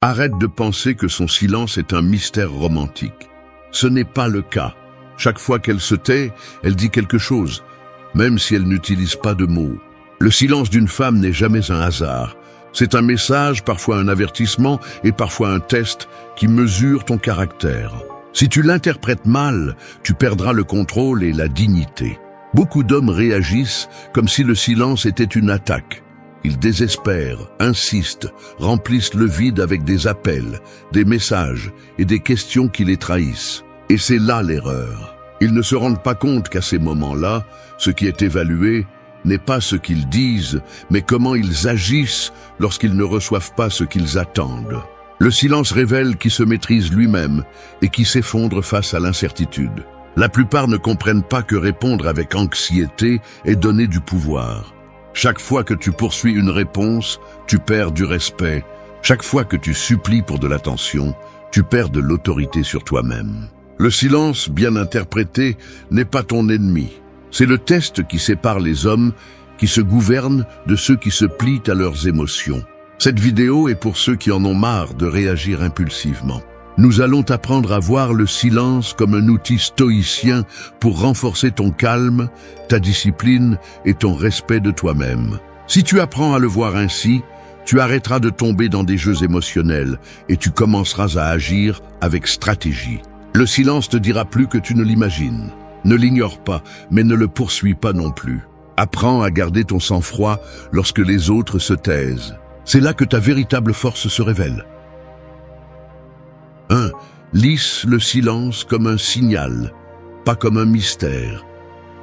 Arrête de penser que son silence est un mystère romantique. Ce n'est pas le cas. Chaque fois qu'elle se tait, elle dit quelque chose, même si elle n'utilise pas de mots. Le silence d'une femme n'est jamais un hasard. C'est un message, parfois un avertissement et parfois un test qui mesure ton caractère. Si tu l'interprètes mal, tu perdras le contrôle et la dignité. Beaucoup d'hommes réagissent comme si le silence était une attaque. Ils désespèrent, insistent, remplissent le vide avec des appels, des messages et des questions qui les trahissent. Et c'est là l'erreur. Ils ne se rendent pas compte qu'à ces moments-là, ce qui est évalué n'est pas ce qu'ils disent, mais comment ils agissent lorsqu'ils ne reçoivent pas ce qu'ils attendent. Le silence révèle qui se maîtrise lui-même et qui s'effondre face à l'incertitude. La plupart ne comprennent pas que répondre avec anxiété est donner du pouvoir. Chaque fois que tu poursuis une réponse, tu perds du respect. Chaque fois que tu supplies pour de l'attention, tu perds de l'autorité sur toi-même. Le silence, bien interprété, n'est pas ton ennemi. C'est le test qui sépare les hommes qui se gouvernent de ceux qui se plient à leurs émotions. Cette vidéo est pour ceux qui en ont marre de réagir impulsivement. Nous allons t'apprendre à voir le silence comme un outil stoïcien pour renforcer ton calme, ta discipline et ton respect de toi-même. Si tu apprends à le voir ainsi, tu arrêteras de tomber dans des jeux émotionnels et tu commenceras à agir avec stratégie. Le silence te dira plus que tu ne l'imagines. Ne l'ignore pas, mais ne le poursuis pas non plus. Apprends à garder ton sang-froid lorsque les autres se taisent. C'est là que ta véritable force se révèle. 1. Lisse le silence comme un signal, pas comme un mystère.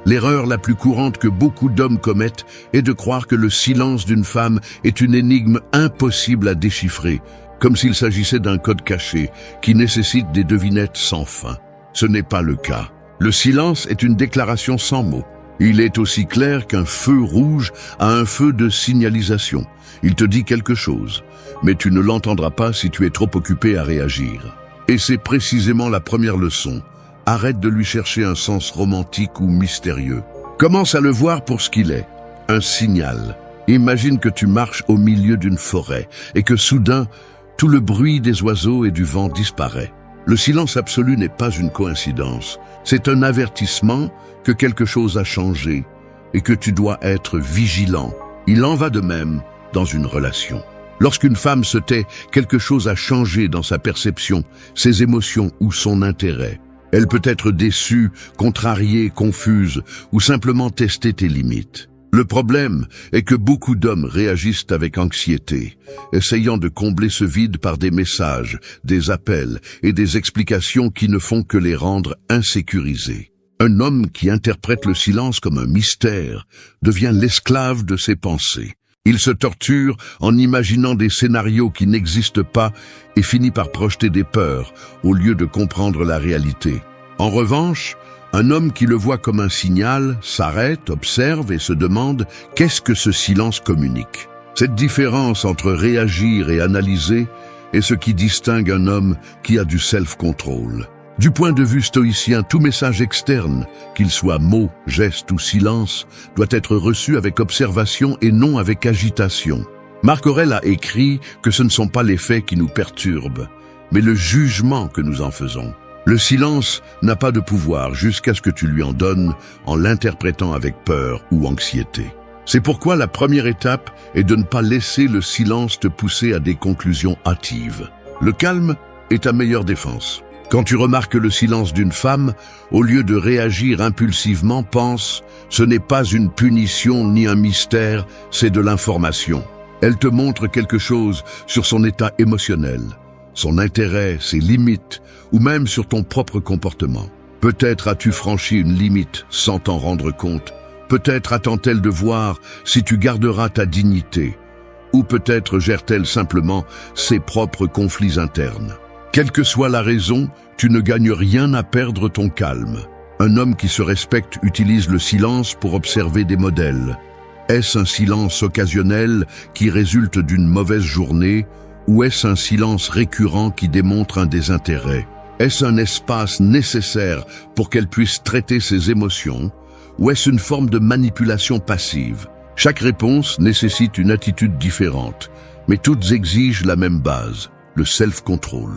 L'erreur la plus courante que beaucoup d'hommes commettent est de croire que le silence d'une femme est une énigme impossible à déchiffrer, comme s'il s'agissait d'un code caché qui nécessite des devinettes sans fin. Ce n'est pas le cas. Le silence est une déclaration sans mots. Il est aussi clair qu'un feu rouge a un feu de signalisation. Il te dit quelque chose, mais tu ne l'entendras pas si tu es trop occupé à réagir. Et c'est précisément la première leçon. Arrête de lui chercher un sens romantique ou mystérieux. Commence à le voir pour ce qu'il est, un signal. Imagine que tu marches au milieu d'une forêt et que soudain, tout le bruit des oiseaux et du vent disparaît. Le silence absolu n'est pas une coïncidence. C'est un avertissement que quelque chose a changé et que tu dois être vigilant. Il en va de même dans une relation. Lorsqu'une femme se tait, quelque chose a changé dans sa perception, ses émotions ou son intérêt. Elle peut être déçue, contrariée, confuse ou simplement tester tes limites. Le problème est que beaucoup d'hommes réagissent avec anxiété, essayant de combler ce vide par des messages, des appels et des explications qui ne font que les rendre insécurisés. Un homme qui interprète le silence comme un mystère devient l'esclave de ses pensées. Il se torture en imaginant des scénarios qui n'existent pas et finit par projeter des peurs au lieu de comprendre la réalité. En revanche, un homme qui le voit comme un signal s'arrête, observe et se demande « Qu'est-ce que ce silence communique ?» Cette différence entre réagir et analyser est ce qui distingue un homme qui a du self-control. Du point de vue stoïcien, tout message externe, qu'il soit mot, geste ou silence, doit être reçu avec observation et non avec agitation. Marc Aurèle a écrit que ce ne sont pas les faits qui nous perturbent, mais le jugement que nous en faisons. Le silence n'a pas de pouvoir jusqu'à ce que tu lui en donnes en l'interprétant avec peur ou anxiété. C'est pourquoi la première étape est de ne pas laisser le silence te pousser à des conclusions hâtives. Le calme est ta meilleure défense. Quand tu remarques le silence d'une femme, au lieu de réagir impulsivement, pense « ce n'est pas une punition ni un mystère, c'est de l'information ». Elle te montre quelque chose sur son état émotionnel, son intérêt, ses limites, ou même sur ton propre comportement. Peut-être as-tu franchi une limite sans t'en rendre compte. Peut-être attend-elle de voir si tu garderas ta dignité. Ou peut-être gère-t-elle simplement ses propres conflits internes. Quelle que soit la raison, tu ne gagnes rien à perdre ton calme. Un homme qui se respecte utilise le silence pour observer des modèles. Est-ce un silence occasionnel qui résulte d'une mauvaise journée ou est-ce un silence récurrent qui démontre un désintérêt? Est-ce un espace nécessaire pour qu'elle puisse traiter ses émotions ou est-ce une forme de manipulation passive? Chaque réponse nécessite une attitude différente, mais toutes exigent la même base, le self-control.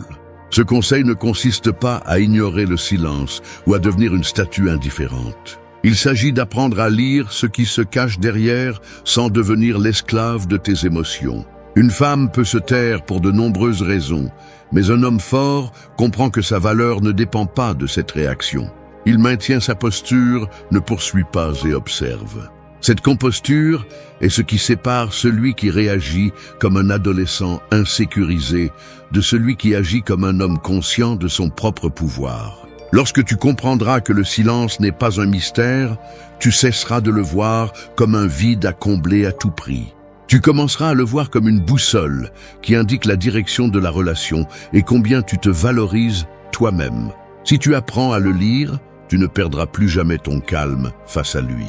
Ce conseil ne consiste pas à ignorer le silence ou à devenir une statue indifférente. Il s'agit d'apprendre à lire ce qui se cache derrière sans devenir l'esclave de tes émotions. Une femme peut se taire pour de nombreuses raisons, mais un homme fort comprend que sa valeur ne dépend pas de cette réaction. Il maintient sa posture, ne poursuit pas et observe. Cette composture est ce qui sépare celui qui réagit comme un adolescent insécurisé de celui qui agit comme un homme conscient de son propre pouvoir. Lorsque tu comprendras que le silence n'est pas un mystère, tu cesseras de le voir comme un vide à combler à tout prix. Tu commenceras à le voir comme une boussole qui indique la direction de la relation et combien tu te valorises toi-même. Si tu apprends à le lire, tu ne perdras plus jamais ton calme face à lui.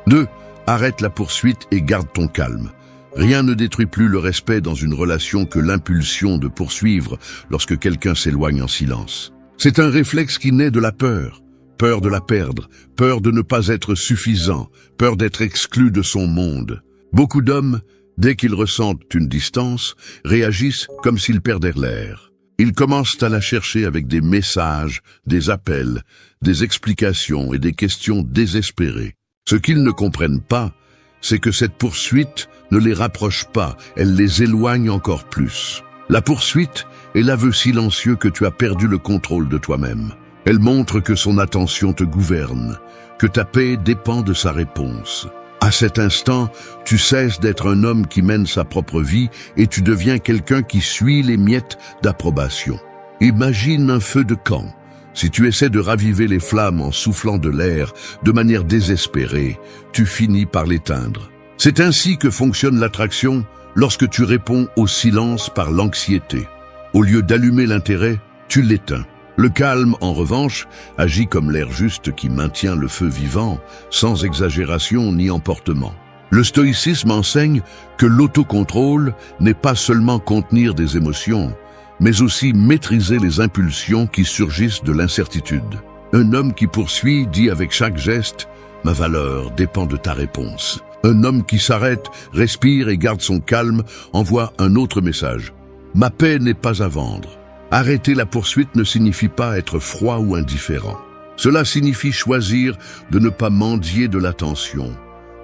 2. Arrête la poursuite et garde ton calme. Rien ne détruit plus le respect dans une relation que l'impulsion de poursuivre lorsque quelqu'un s'éloigne en silence. C'est un réflexe qui naît de la peur. Peur de la perdre, peur de ne pas être suffisant, peur d'être exclu de son monde. Beaucoup d'hommes, dès qu'ils ressentent une distance, réagissent comme s'ils perdaient l'air. Ils commencent à la chercher avec des messages, des appels, des explications et des questions désespérées. Ce qu'ils ne comprennent pas, c'est que cette poursuite ne les rapproche pas, elle les éloigne encore plus. La poursuite est l'aveu silencieux que tu as perdu le contrôle de toi-même. Elle montre que son attention te gouverne, que ta paix dépend de sa réponse. À cet instant, tu cesses d'être un homme qui mène sa propre vie et tu deviens quelqu'un qui suit les miettes d'approbation. Imagine un feu de camp. Si tu essaies de raviver les flammes en soufflant de l'air de manière désespérée, tu finis par l'éteindre. C'est ainsi que fonctionne l'attraction lorsque tu réponds au silence par l'anxiété. Au lieu d'allumer l'intérêt, tu l'éteins. Le calme, en revanche, agit comme l'air juste qui maintient le feu vivant, sans exagération ni emportement. Le stoïcisme enseigne que l'autocontrôle n'est pas seulement contenir des émotions, mais aussi maîtriser les impulsions qui surgissent de l'incertitude. Un homme qui poursuit dit avec chaque geste « Ma valeur dépend de ta réponse ». Un homme qui s'arrête, respire et garde son calme envoie un autre message « Ma paix n'est pas à vendre ». Arrêter la poursuite ne signifie pas être froid ou indifférent. Cela signifie choisir de ne pas mendier de l'attention,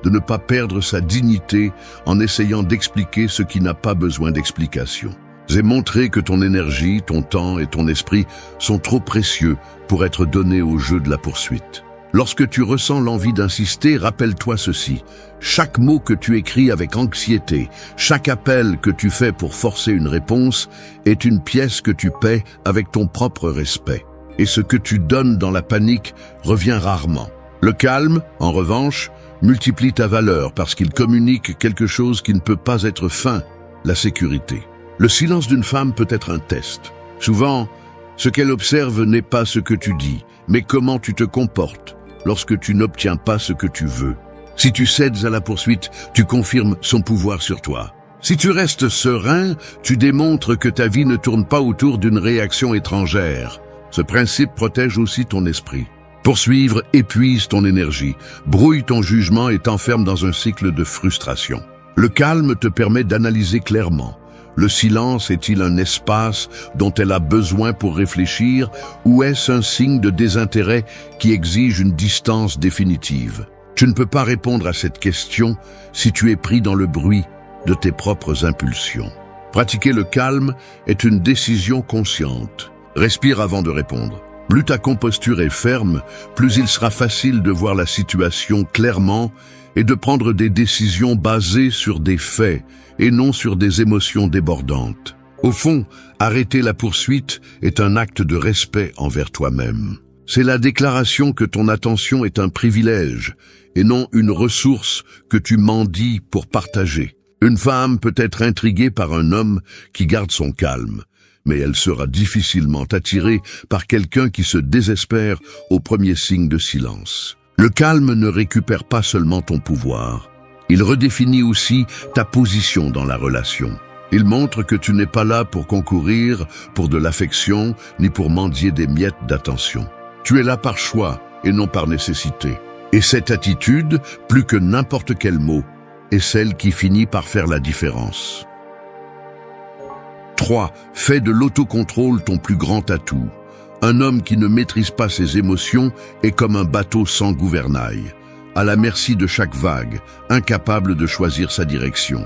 de ne pas perdre sa dignité en essayant d'expliquer ce qui n'a pas besoin d'explication. C'est montrer que ton énergie, ton temps et ton esprit sont trop précieux pour être donnés au jeu de la poursuite. Lorsque tu ressens l'envie d'insister, rappelle-toi ceci. Chaque mot que tu écris avec anxiété, chaque appel que tu fais pour forcer une réponse est une pièce que tu paies avec ton propre respect. Et ce que tu donnes dans la panique revient rarement. Le calme, en revanche, multiplie ta valeur parce qu'il communique quelque chose qui ne peut pas être feint, la sécurité. Le silence d'une femme peut être un test. Souvent, ce qu'elle observe n'est pas ce que tu dis, mais comment tu te comportes lorsque tu n'obtiens pas ce que tu veux. Si tu cèdes à la poursuite, tu confirmes son pouvoir sur toi. Si tu restes serein, tu démontres que ta vie ne tourne pas autour d'une réaction étrangère. Ce principe protège aussi ton esprit. Poursuivre épuise ton énergie, brouille ton jugement et t'enferme dans un cycle de frustration. Le calme te permet d'analyser clairement. Le silence est-il un espace dont elle a besoin pour réfléchir ou est-ce un signe de désintérêt qui exige une distance définitive? Tu ne peux pas répondre à cette question si tu es pris dans le bruit de tes propres impulsions. Pratiquer le calme est une décision consciente. Respire avant de répondre. Plus ta composture est ferme, plus il sera facile de voir la situation clairement et de prendre des décisions basées sur des faits et non sur des émotions débordantes. Au fond, arrêter la poursuite est un acte de respect envers toi-même. C'est la déclaration que ton attention est un privilège et non une ressource que tu mendies pour partager. Une femme peut être intriguée par un homme qui garde son calme, mais elle sera difficilement attirée par quelqu'un qui se désespère au premier signe de silence. Le calme ne récupère pas seulement ton pouvoir, il redéfinit aussi ta position dans la relation. Il montre que tu n'es pas là pour concourir, pour de l'affection, ni pour mendier des miettes d'attention. Tu es là par choix et non par nécessité. Et cette attitude, plus que n'importe quel mot, est celle qui finit par faire la différence. 3. Fais de l'autocontrôle ton plus grand atout. Un homme qui ne maîtrise pas ses émotions est comme un bateau sans gouvernail, à la merci de chaque vague, incapable de choisir sa direction.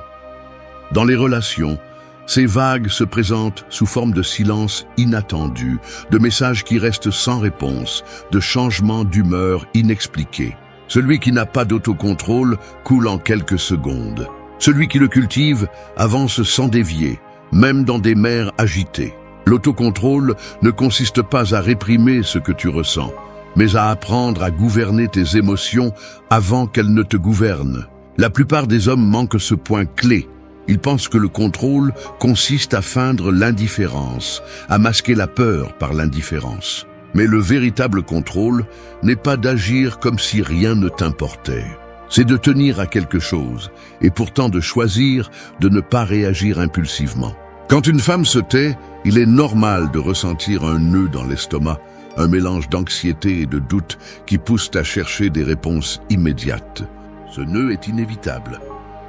Dans les relations, ces vagues se présentent sous forme de silence inattendu, de messages qui restent sans réponse, de changements d'humeur inexpliqués. Celui qui n'a pas d'autocontrôle coule en quelques secondes. Celui qui le cultive avance sans dévier, même dans des mers agitées. L'autocontrôle ne consiste pas à réprimer ce que tu ressens, mais à apprendre à gouverner tes émotions avant qu'elles ne te gouvernent. La plupart des hommes manquent ce point clé. Ils pensent que le contrôle consiste à feindre l'indifférence, à masquer la peur par l'indifférence. Mais le véritable contrôle n'est pas d'agir comme si rien ne t'importait. C'est de tenir à quelque chose, et pourtant de choisir de ne pas réagir impulsivement. Quand une femme se tait, il est normal de ressentir un nœud dans l'estomac, un mélange d'anxiété et de doute qui pousse à chercher des réponses immédiates. Ce nœud est inévitable.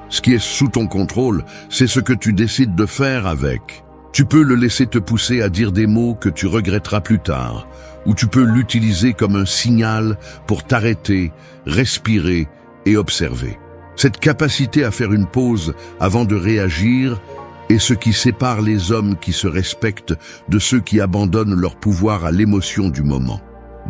Ce qui est sous ton contrôle, c'est ce que tu décides de faire avec. Tu peux le laisser te pousser à dire des mots que tu regretteras plus tard, ou tu peux l'utiliser comme un signal pour t'arrêter, respirer et observer. Cette capacité à faire une pause avant de réagir est ce qui sépare les hommes qui se respectent de ceux qui abandonnent leur pouvoir à l'émotion du moment.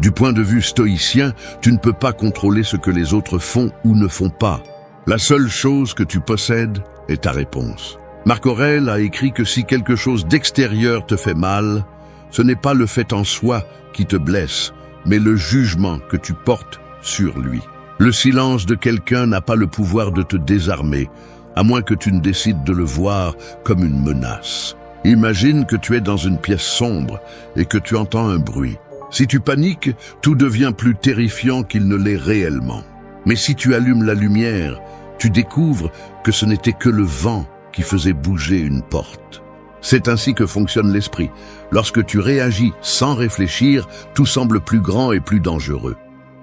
Du point de vue stoïcien, tu ne peux pas contrôler ce que les autres font ou ne font pas. La seule chose que tu possèdes est ta réponse. Marc Aurèle a écrit que si quelque chose d'extérieur te fait mal, ce n'est pas le fait en soi qui te blesse, mais le jugement que tu portes sur lui. Le silence de quelqu'un n'a pas le pouvoir de te désarmer, à moins que tu ne décides de le voir comme une menace. Imagine que tu es dans une pièce sombre et que tu entends un bruit. Si tu paniques, tout devient plus terrifiant qu'il ne l'est réellement. Mais si tu allumes la lumière, tu découvres que ce n'était que le vent qui faisait bouger une porte. C'est ainsi que fonctionne l'esprit. Lorsque tu réagis sans réfléchir, tout semble plus grand et plus dangereux.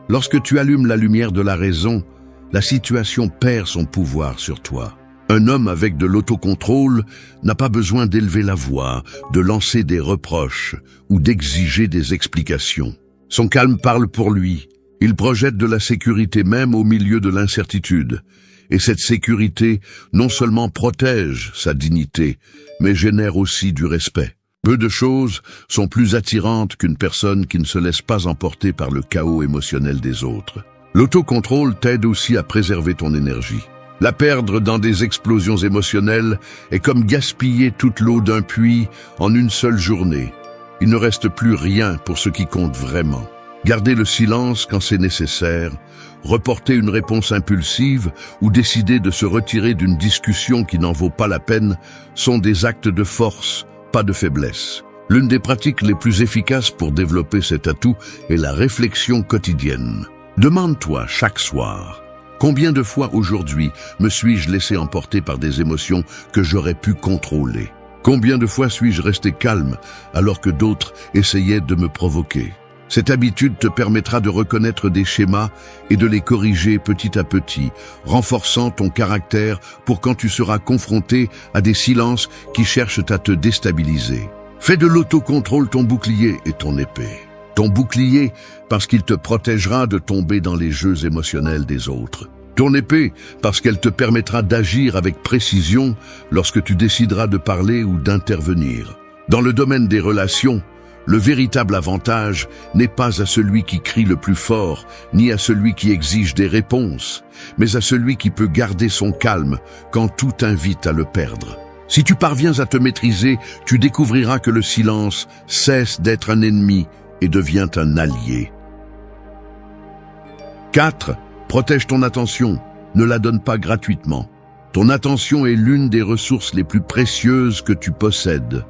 Lorsque tu allumes la lumière de la raison, la situation perd son pouvoir sur toi. Un homme avec de l'autocontrôle n'a pas besoin d'élever la voix, de lancer des reproches ou d'exiger des explications. Son calme parle pour lui. Il projette de la sécurité même au milieu de l'incertitude. Et cette sécurité non seulement protège sa dignité, mais génère aussi du respect. Peu de choses sont plus attirantes qu'une personne qui ne se laisse pas emporter par le chaos émotionnel des autres. L'autocontrôle t'aide aussi à préserver ton énergie. La perdre dans des explosions émotionnelles est comme gaspiller toute l'eau d'un puits en une seule journée. Il ne reste plus rien pour ce qui compte vraiment. Garder le silence quand c'est nécessaire, reporter une réponse impulsive ou décider de se retirer d'une discussion qui n'en vaut pas la peine sont des actes de force, pas de faiblesse. L'une des pratiques les plus efficaces pour développer cet atout est la réflexion quotidienne. Demande-toi chaque soir, combien de fois aujourd'hui me suis-je laissé emporter par des émotions que j'aurais pu contrôler? Combien de fois suis-je resté calme alors que d'autres essayaient de me provoquer? Cette habitude te permettra de reconnaître des schémas et de les corriger petit à petit, renforçant ton caractère pour quand tu seras confronté à des silences qui cherchent à te déstabiliser. Fais de l'autocontrôle ton bouclier et ton épée. Ton bouclier parce qu'il te protégera de tomber dans les jeux émotionnels des autres. Ton épée parce qu'elle te permettra d'agir avec précision lorsque tu décideras de parler ou d'intervenir. Dans le domaine des relations, le véritable avantage n'est pas à celui qui crie le plus fort, ni à celui qui exige des réponses, mais à celui qui peut garder son calme quand tout invite à le perdre. Si tu parviens à te maîtriser, tu découvriras que le silence cesse d'être un ennemi et devient un allié. 4. Protège ton attention, ne la donne pas gratuitement. Ton attention est l'une des ressources les plus précieuses que tu possèdes.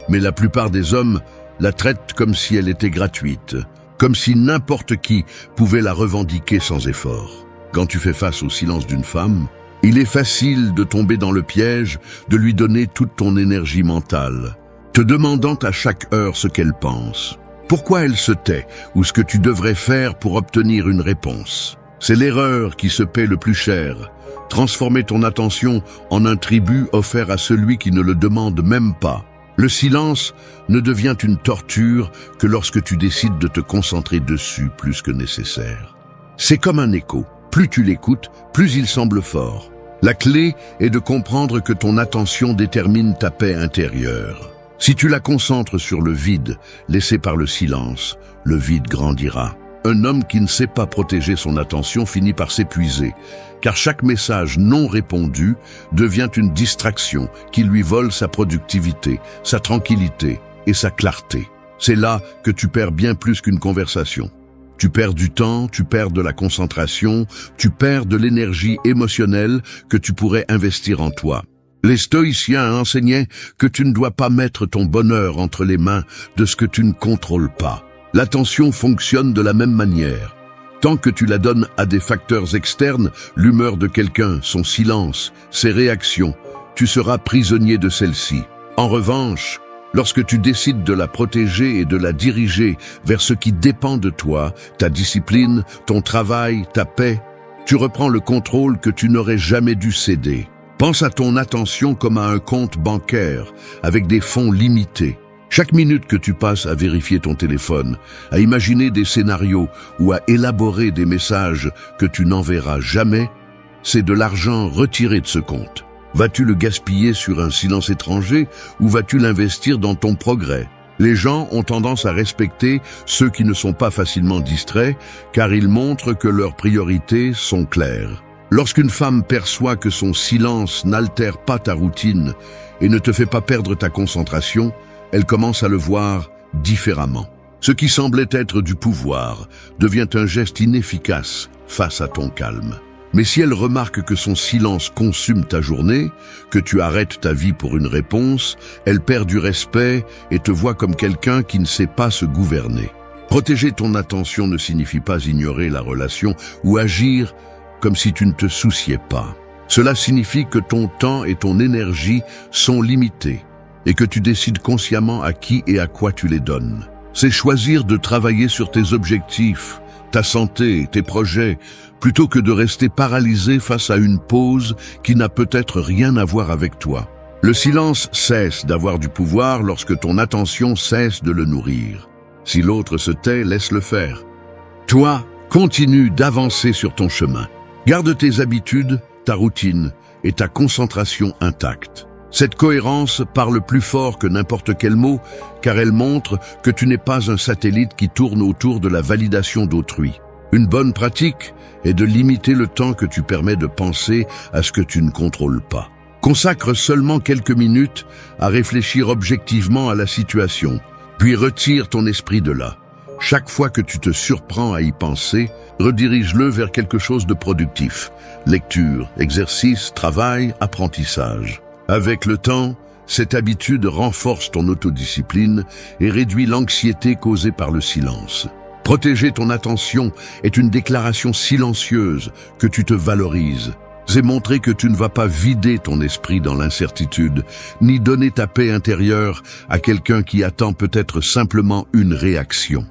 Mais la plupart des hommes la traite comme si elle était gratuite, comme si n'importe qui pouvait la revendiquer sans effort. Quand tu fais face au silence d'une femme, il est facile de tomber dans le piège de lui donner toute ton énergie mentale, te demandant à chaque heure ce qu'elle pense, pourquoi elle se tait ou ce que tu devrais faire pour obtenir une réponse. C'est l'erreur qui se paie le plus cher, transformer ton attention en un tribut offert à celui qui ne le demande même pas. Le silence ne devient une torture que lorsque tu décides de te concentrer dessus plus que nécessaire. C'est comme un écho. Plus tu l'écoutes, plus il semble fort. La clé est de comprendre que ton attention détermine ta paix intérieure. Si tu la concentres sur le vide, laissé par le silence, le vide grandira. Un homme qui ne sait pas protéger son attention finit par s'épuiser, car chaque message non répondu devient une distraction qui lui vole sa productivité, sa tranquillité et sa clarté. C'est là que tu perds bien plus qu'une conversation. Tu perds du temps, tu perds de la concentration, tu perds de l'énergie émotionnelle que tu pourrais investir en toi. Les stoïciens enseignaient que tu ne dois pas mettre ton bonheur entre les mains de ce que tu ne contrôles pas. L'attention fonctionne de la même manière. Tant que tu la donnes à des facteurs externes, l'humeur de quelqu'un, son silence, ses réactions, tu seras prisonnier de celle-ci. En revanche, lorsque tu décides de la protéger et de la diriger vers ce qui dépend de toi, ta discipline, ton travail, ta paix, tu reprends le contrôle que tu n'aurais jamais dû céder. Pense à ton attention comme à un compte bancaire, avec des fonds limités. Chaque minute que tu passes à vérifier ton téléphone, à imaginer des scénarios ou à élaborer des messages que tu n'enverras jamais, c'est de l'argent retiré de ce compte. Vas-tu le gaspiller sur un silence étranger ou vas-tu l'investir dans ton progrès? Les gens ont tendance à respecter ceux qui ne sont pas facilement distraits car ils montrent que leurs priorités sont claires. Lorsqu'une femme perçoit que son silence n'altère pas ta routine et ne te fait pas perdre ta concentration, elle commence à le voir différemment. Ce qui semblait être du pouvoir devient un geste inefficace face à ton calme. Mais si elle remarque que son silence consume ta journée, que tu arrêtes ta vie pour une réponse, elle perd du respect et te voit comme quelqu'un qui ne sait pas se gouverner. Protéger ton attention ne signifie pas ignorer la relation ou agir comme si tu ne te souciais pas. Cela signifie que ton temps et ton énergie sont limités et que tu décides consciemment à qui et à quoi tu les donnes. C'est choisir de travailler sur tes objectifs, ta santé, tes projets, plutôt que de rester paralysé face à une pause qui n'a peut-être rien à voir avec toi. Le silence cesse d'avoir du pouvoir lorsque ton attention cesse de le nourrir. Si l'autre se tait, laisse-le faire. Toi, continue d'avancer sur ton chemin. Garde tes habitudes, ta routine et ta concentration intactes. Cette cohérence parle plus fort que n'importe quel mot, car elle montre que tu n'es pas un satellite qui tourne autour de la validation d'autrui. Une bonne pratique est de limiter le temps que tu permets de penser à ce que tu ne contrôles pas. Consacre seulement quelques minutes à réfléchir objectivement à la situation, puis retire ton esprit de là. Chaque fois que tu te surprends à y penser, redirige-le vers quelque chose de productif. Lecture, exercice, travail, apprentissage. Avec le temps, cette habitude renforce ton autodiscipline et réduit l'anxiété causée par le silence. Protéger ton attention est une déclaration silencieuse que tu te valorises. C'est montrer que tu ne vas pas vider ton esprit dans l'incertitude, ni donner ta paix intérieure à quelqu'un qui attend peut-être simplement une réaction.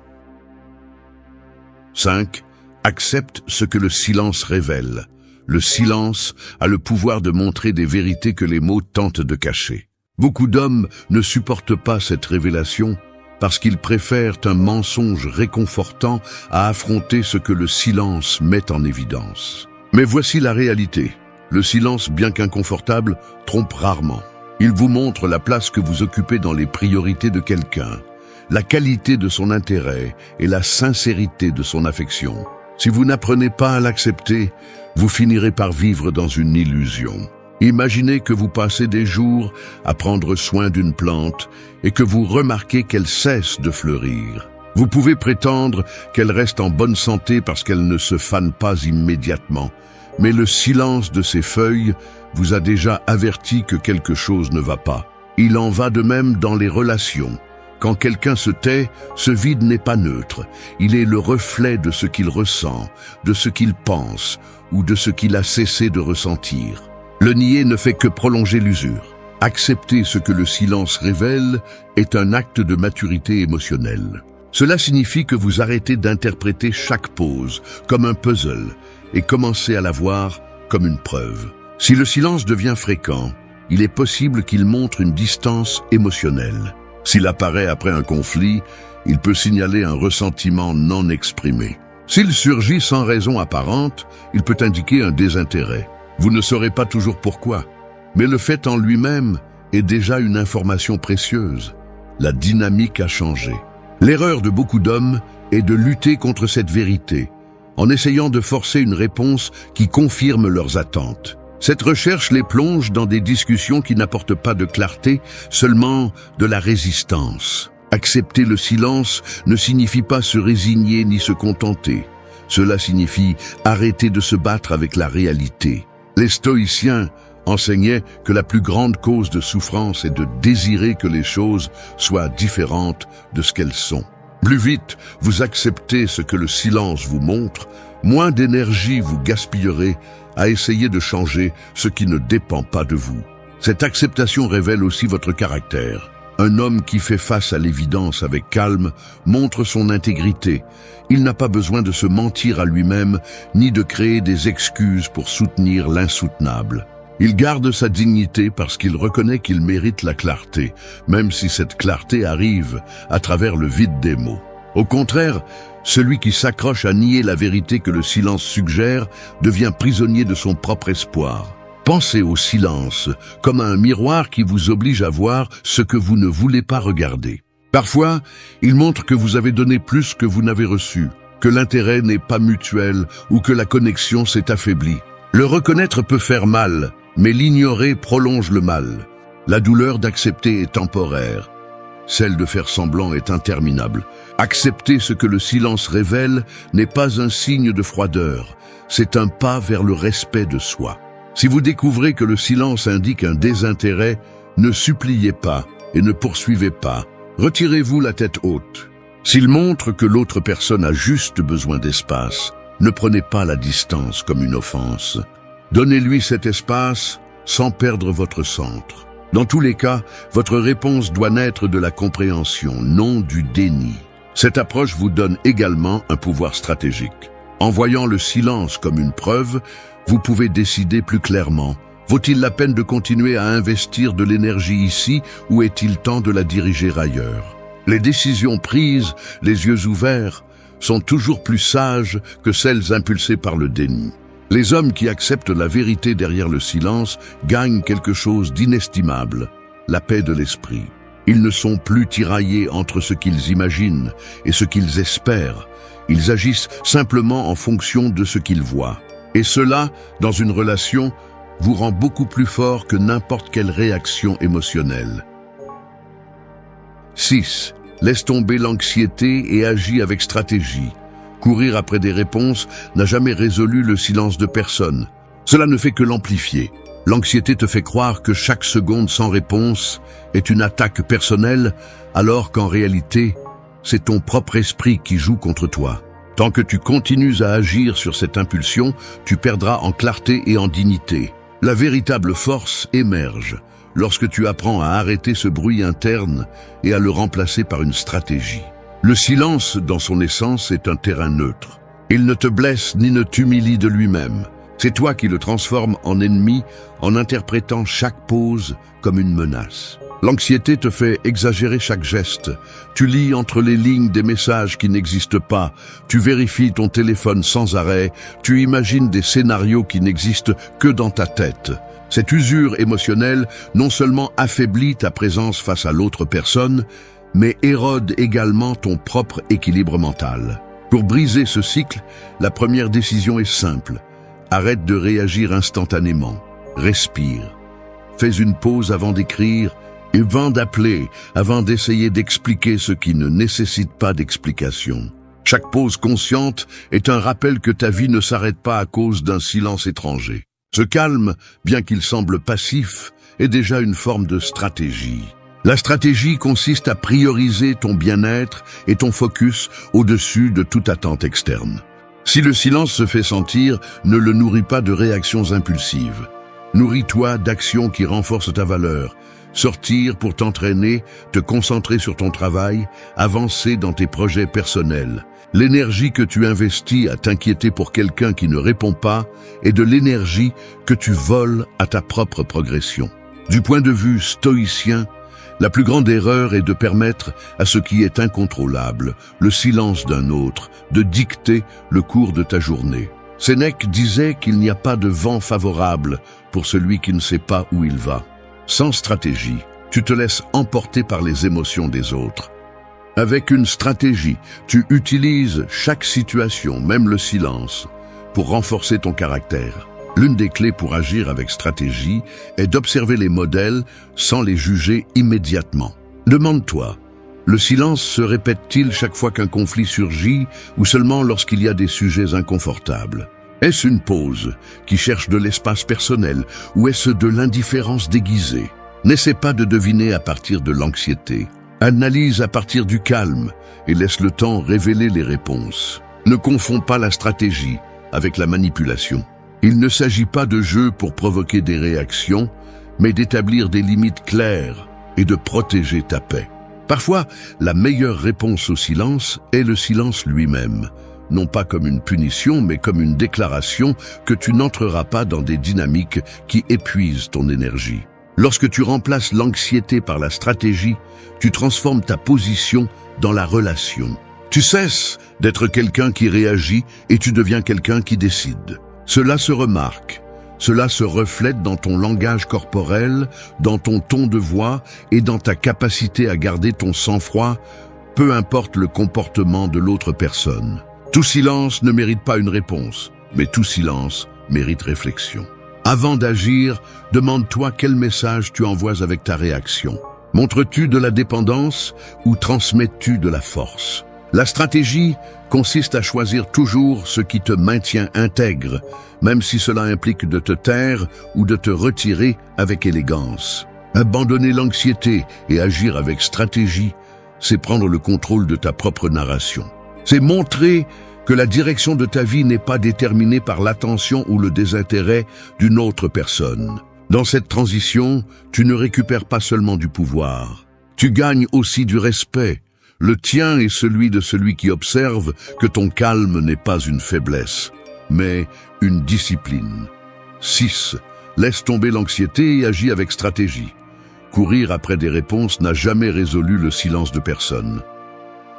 5. Accepte ce que le silence révèle. Le silence a le pouvoir de montrer des vérités que les mots tentent de cacher. Beaucoup d'hommes ne supportent pas cette révélation parce qu'ils préfèrent un mensonge réconfortant à affronter ce que le silence met en évidence. Mais voici la réalité. Le silence, bien qu'inconfortable, trompe rarement. Il vous montre la place que vous occupez dans les priorités de quelqu'un, la qualité de son intérêt et la sincérité de son affection. Si vous n'apprenez pas à l'accepter, vous finirez par vivre dans une illusion. Imaginez que vous passez des jours à prendre soin d'une plante et que vous remarquez qu'elle cesse de fleurir. Vous pouvez prétendre qu'elle reste en bonne santé parce qu'elle ne se fane pas immédiatement, mais le silence de ses feuilles vous a déjà averti que quelque chose ne va pas. Il en va de même dans les relations. Quand quelqu'un se tait, ce vide n'est pas neutre. Il est le reflet de ce qu'il ressent, de ce qu'il pense ou de ce qu'il a cessé de ressentir. Le nier ne fait que prolonger l'usure. Accepter ce que le silence révèle est un acte de maturité émotionnelle. Cela signifie que vous arrêtez d'interpréter chaque pause comme un puzzle et commencez à la voir comme une preuve. Si le silence devient fréquent, il est possible qu'il montre une distance émotionnelle. S'il apparaît après un conflit, il peut signaler un ressentiment non exprimé. S'il surgit sans raison apparente, il peut indiquer un désintérêt. Vous ne saurez pas toujours pourquoi, mais le fait en lui-même est déjà une information précieuse. La dynamique a changé. L'erreur de beaucoup d'hommes est de lutter contre cette vérité, en essayant de forcer une réponse qui confirme leurs attentes. Cette recherche les plonge dans des discussions qui n'apportent pas de clarté, seulement de la résistance. Accepter le silence ne signifie pas se résigner ni se contenter. Cela signifie arrêter de se battre avec la réalité. Les stoïciens enseignaient que la plus grande cause de souffrance est de désirer que les choses soient différentes de ce qu'elles sont. Plus vite vous acceptez ce que le silence vous montre, moins d'énergie vous gaspillerez à essayer de changer ce qui ne dépend pas de vous. Cette acceptation révèle aussi votre caractère. Un homme qui fait face à l'évidence avec calme montre son intégrité. Il n'a pas besoin de se mentir à lui-même, ni de créer des excuses pour soutenir l'insoutenable. Il garde sa dignité parce qu'il reconnaît qu'il mérite la clarté, même si cette clarté arrive à travers le vide des mots. Au contraire, celui qui s'accroche à nier la vérité que le silence suggère devient prisonnier de son propre espoir. Pensez au silence comme à un miroir qui vous oblige à voir ce que vous ne voulez pas regarder. Parfois, il montre que vous avez donné plus que vous n'avez reçu, que l'intérêt n'est pas mutuel ou que la connexion s'est affaiblie. Le reconnaître peut faire mal, mais l'ignorer prolonge le mal. La douleur d'accepter est temporaire. Celle de faire semblant est interminable. Accepter ce que le silence révèle n'est pas un signe de froideur, c'est un pas vers le respect de soi. Si vous découvrez que le silence indique un désintérêt, ne suppliez pas et ne poursuivez pas. Retirez-vous la tête haute. S'il montre que l'autre personne a juste besoin d'espace, ne prenez pas la distance comme une offense. Donnez-lui cet espace sans perdre votre centre. Dans tous les cas, votre réponse doit naître de la compréhension, non du déni. Cette approche vous donne également un pouvoir stratégique. En voyant le silence comme une preuve, vous pouvez décider plus clairement. Vaut-il la peine de continuer à investir de l'énergie ici ou est-il temps de la diriger ailleurs? Les décisions prises, les yeux ouverts, sont toujours plus sages que celles impulsées par le déni. Les hommes qui acceptent la vérité derrière le silence gagnent quelque chose d'inestimable, la paix de l'esprit. Ils ne sont plus tiraillés entre ce qu'ils imaginent et ce qu'ils espèrent. Ils agissent simplement en fonction de ce qu'ils voient. Et cela, dans une relation, vous rend beaucoup plus fort que n'importe quelle réaction émotionnelle. 6. Laisse tomber l'anxiété et agis avec stratégie. Courir après des réponses n'a jamais résolu le silence de personne. Cela ne fait que l'amplifier. L'anxiété te fait croire que chaque seconde sans réponse est une attaque personnelle, alors qu'en réalité, c'est ton propre esprit qui joue contre toi. Tant que tu continues à agir sur cette impulsion, tu perdras en clarté et en dignité. La véritable force émerge lorsque tu apprends à arrêter ce bruit interne et à le remplacer par une stratégie. Le silence, dans son essence, est un terrain neutre. Il ne te blesse ni ne t'humilie de lui-même. C'est toi qui le transformes en ennemi en interprétant chaque pause comme une menace. L'anxiété te fait exagérer chaque geste. Tu lis entre les lignes des messages qui n'existent pas. Tu vérifies ton téléphone sans arrêt. Tu imagines des scénarios qui n'existent que dans ta tête. Cette usure émotionnelle non seulement affaiblit ta présence face à l'autre personne, mais érode également ton propre équilibre mental. Pour briser ce cycle, la première décision est simple. Arrête de réagir instantanément. Respire. Fais une pause avant d'écrire et avant d'appeler, avant d'essayer d'expliquer ce qui ne nécessite pas d'explication. Chaque pause consciente est un rappel que ta vie ne s'arrête pas à cause d'un silence étranger. Ce calme, bien qu'il semble passif, est déjà une forme de stratégie. La stratégie consiste à prioriser ton bien-être et ton focus au-dessus de toute attente externe. Si le silence se fait sentir, ne le nourris pas de réactions impulsives. Nourris-toi d'actions qui renforcent ta valeur. Sortir pour t'entraîner, te concentrer sur ton travail, avancer dans tes projets personnels. L'énergie que tu investis à t'inquiéter pour quelqu'un qui ne répond pas est de l'énergie que tu voles à ta propre progression. Du point de vue stoïcien, la plus grande erreur est de permettre à ce qui est incontrôlable, le silence d'un autre, de dicter le cours de ta journée. Sénèque disait qu'il n'y a pas de vent favorable pour celui qui ne sait pas où il va. Sans stratégie, tu te laisses emporter par les émotions des autres. Avec une stratégie, tu utilises chaque situation, même le silence, pour renforcer ton caractère. L'une des clés pour agir avec stratégie est d'observer les modèles sans les juger immédiatement. Demande-toi, le silence se répète-t-il chaque fois qu'un conflit surgit ou seulement lorsqu'il y a des sujets inconfortables? Est-ce une pause qui cherche de l'espace personnel ou est-ce de l'indifférence déguisée? N'essaie pas de deviner à partir de l'anxiété. Analyse à partir du calme et laisse le temps révéler les réponses. Ne confonds pas la stratégie avec la manipulation. Il ne s'agit pas de jeu pour provoquer des réactions, mais d'établir des limites claires et de protéger ta paix. Parfois, la meilleure réponse au silence est le silence lui-même, non pas comme une punition, mais comme une déclaration que tu n'entreras pas dans des dynamiques qui épuisent ton énergie. Lorsque tu remplaces l'anxiété par la stratégie, tu transformes ta position dans la relation. Tu cesses d'être quelqu'un qui réagit et tu deviens quelqu'un qui décide. Cela se remarque, cela se reflète dans ton langage corporel, dans ton ton de voix et dans ta capacité à garder ton sang-froid, peu importe le comportement de l'autre personne. Tout silence ne mérite pas une réponse, mais tout silence mérite réflexion. Avant d'agir, demande-toi quel message tu envoies avec ta réaction. Montres-tu de la dépendance ou transmets-tu de la force? La stratégie consiste à choisir toujours ce qui te maintient intègre, même si cela implique de te taire ou de te retirer avec élégance. Abandonner l'anxiété et agir avec stratégie, c'est prendre le contrôle de ta propre narration. C'est montrer que la direction de ta vie n'est pas déterminée par l'attention ou le désintérêt d'une autre personne. Dans cette transition, tu ne récupères pas seulement du pouvoir, tu gagnes aussi du respect, le tien et celui de celui qui observe que ton calme n'est pas une faiblesse, mais une discipline. 6. Laisse tomber l'anxiété et agis avec stratégie. Courir après des réponses n'a jamais résolu le silence de personne.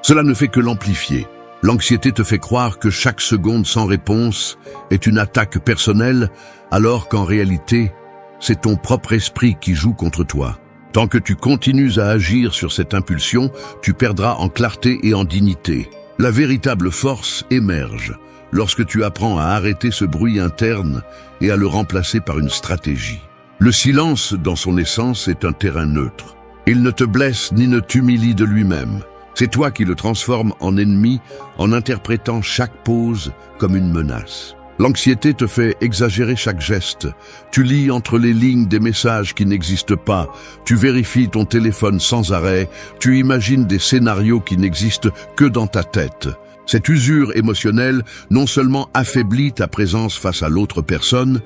Cela ne fait que l'amplifier. L'anxiété te fait croire que chaque seconde sans réponse est une attaque personnelle, alors qu'en réalité, c'est ton propre esprit qui joue contre toi. Tant que tu continues à agir sur cette impulsion, tu perdras en clarté et en dignité. La véritable force émerge lorsque tu apprends à arrêter ce bruit interne et à le remplacer par une stratégie. Le silence, dans son essence, est un terrain neutre. Il ne te blesse ni ne t'humilie de lui-même. C'est toi qui le transformes en ennemi en interprétant chaque pause comme une menace. L'anxiété te fait exagérer chaque geste. Tu lis entre les lignes des messages qui n'existent pas. Tu vérifies ton téléphone sans arrêt. Tu imagines des scénarios qui n'existent que dans ta tête. Cette usure émotionnelle non seulement affaiblit ta présence face à l'autre personne,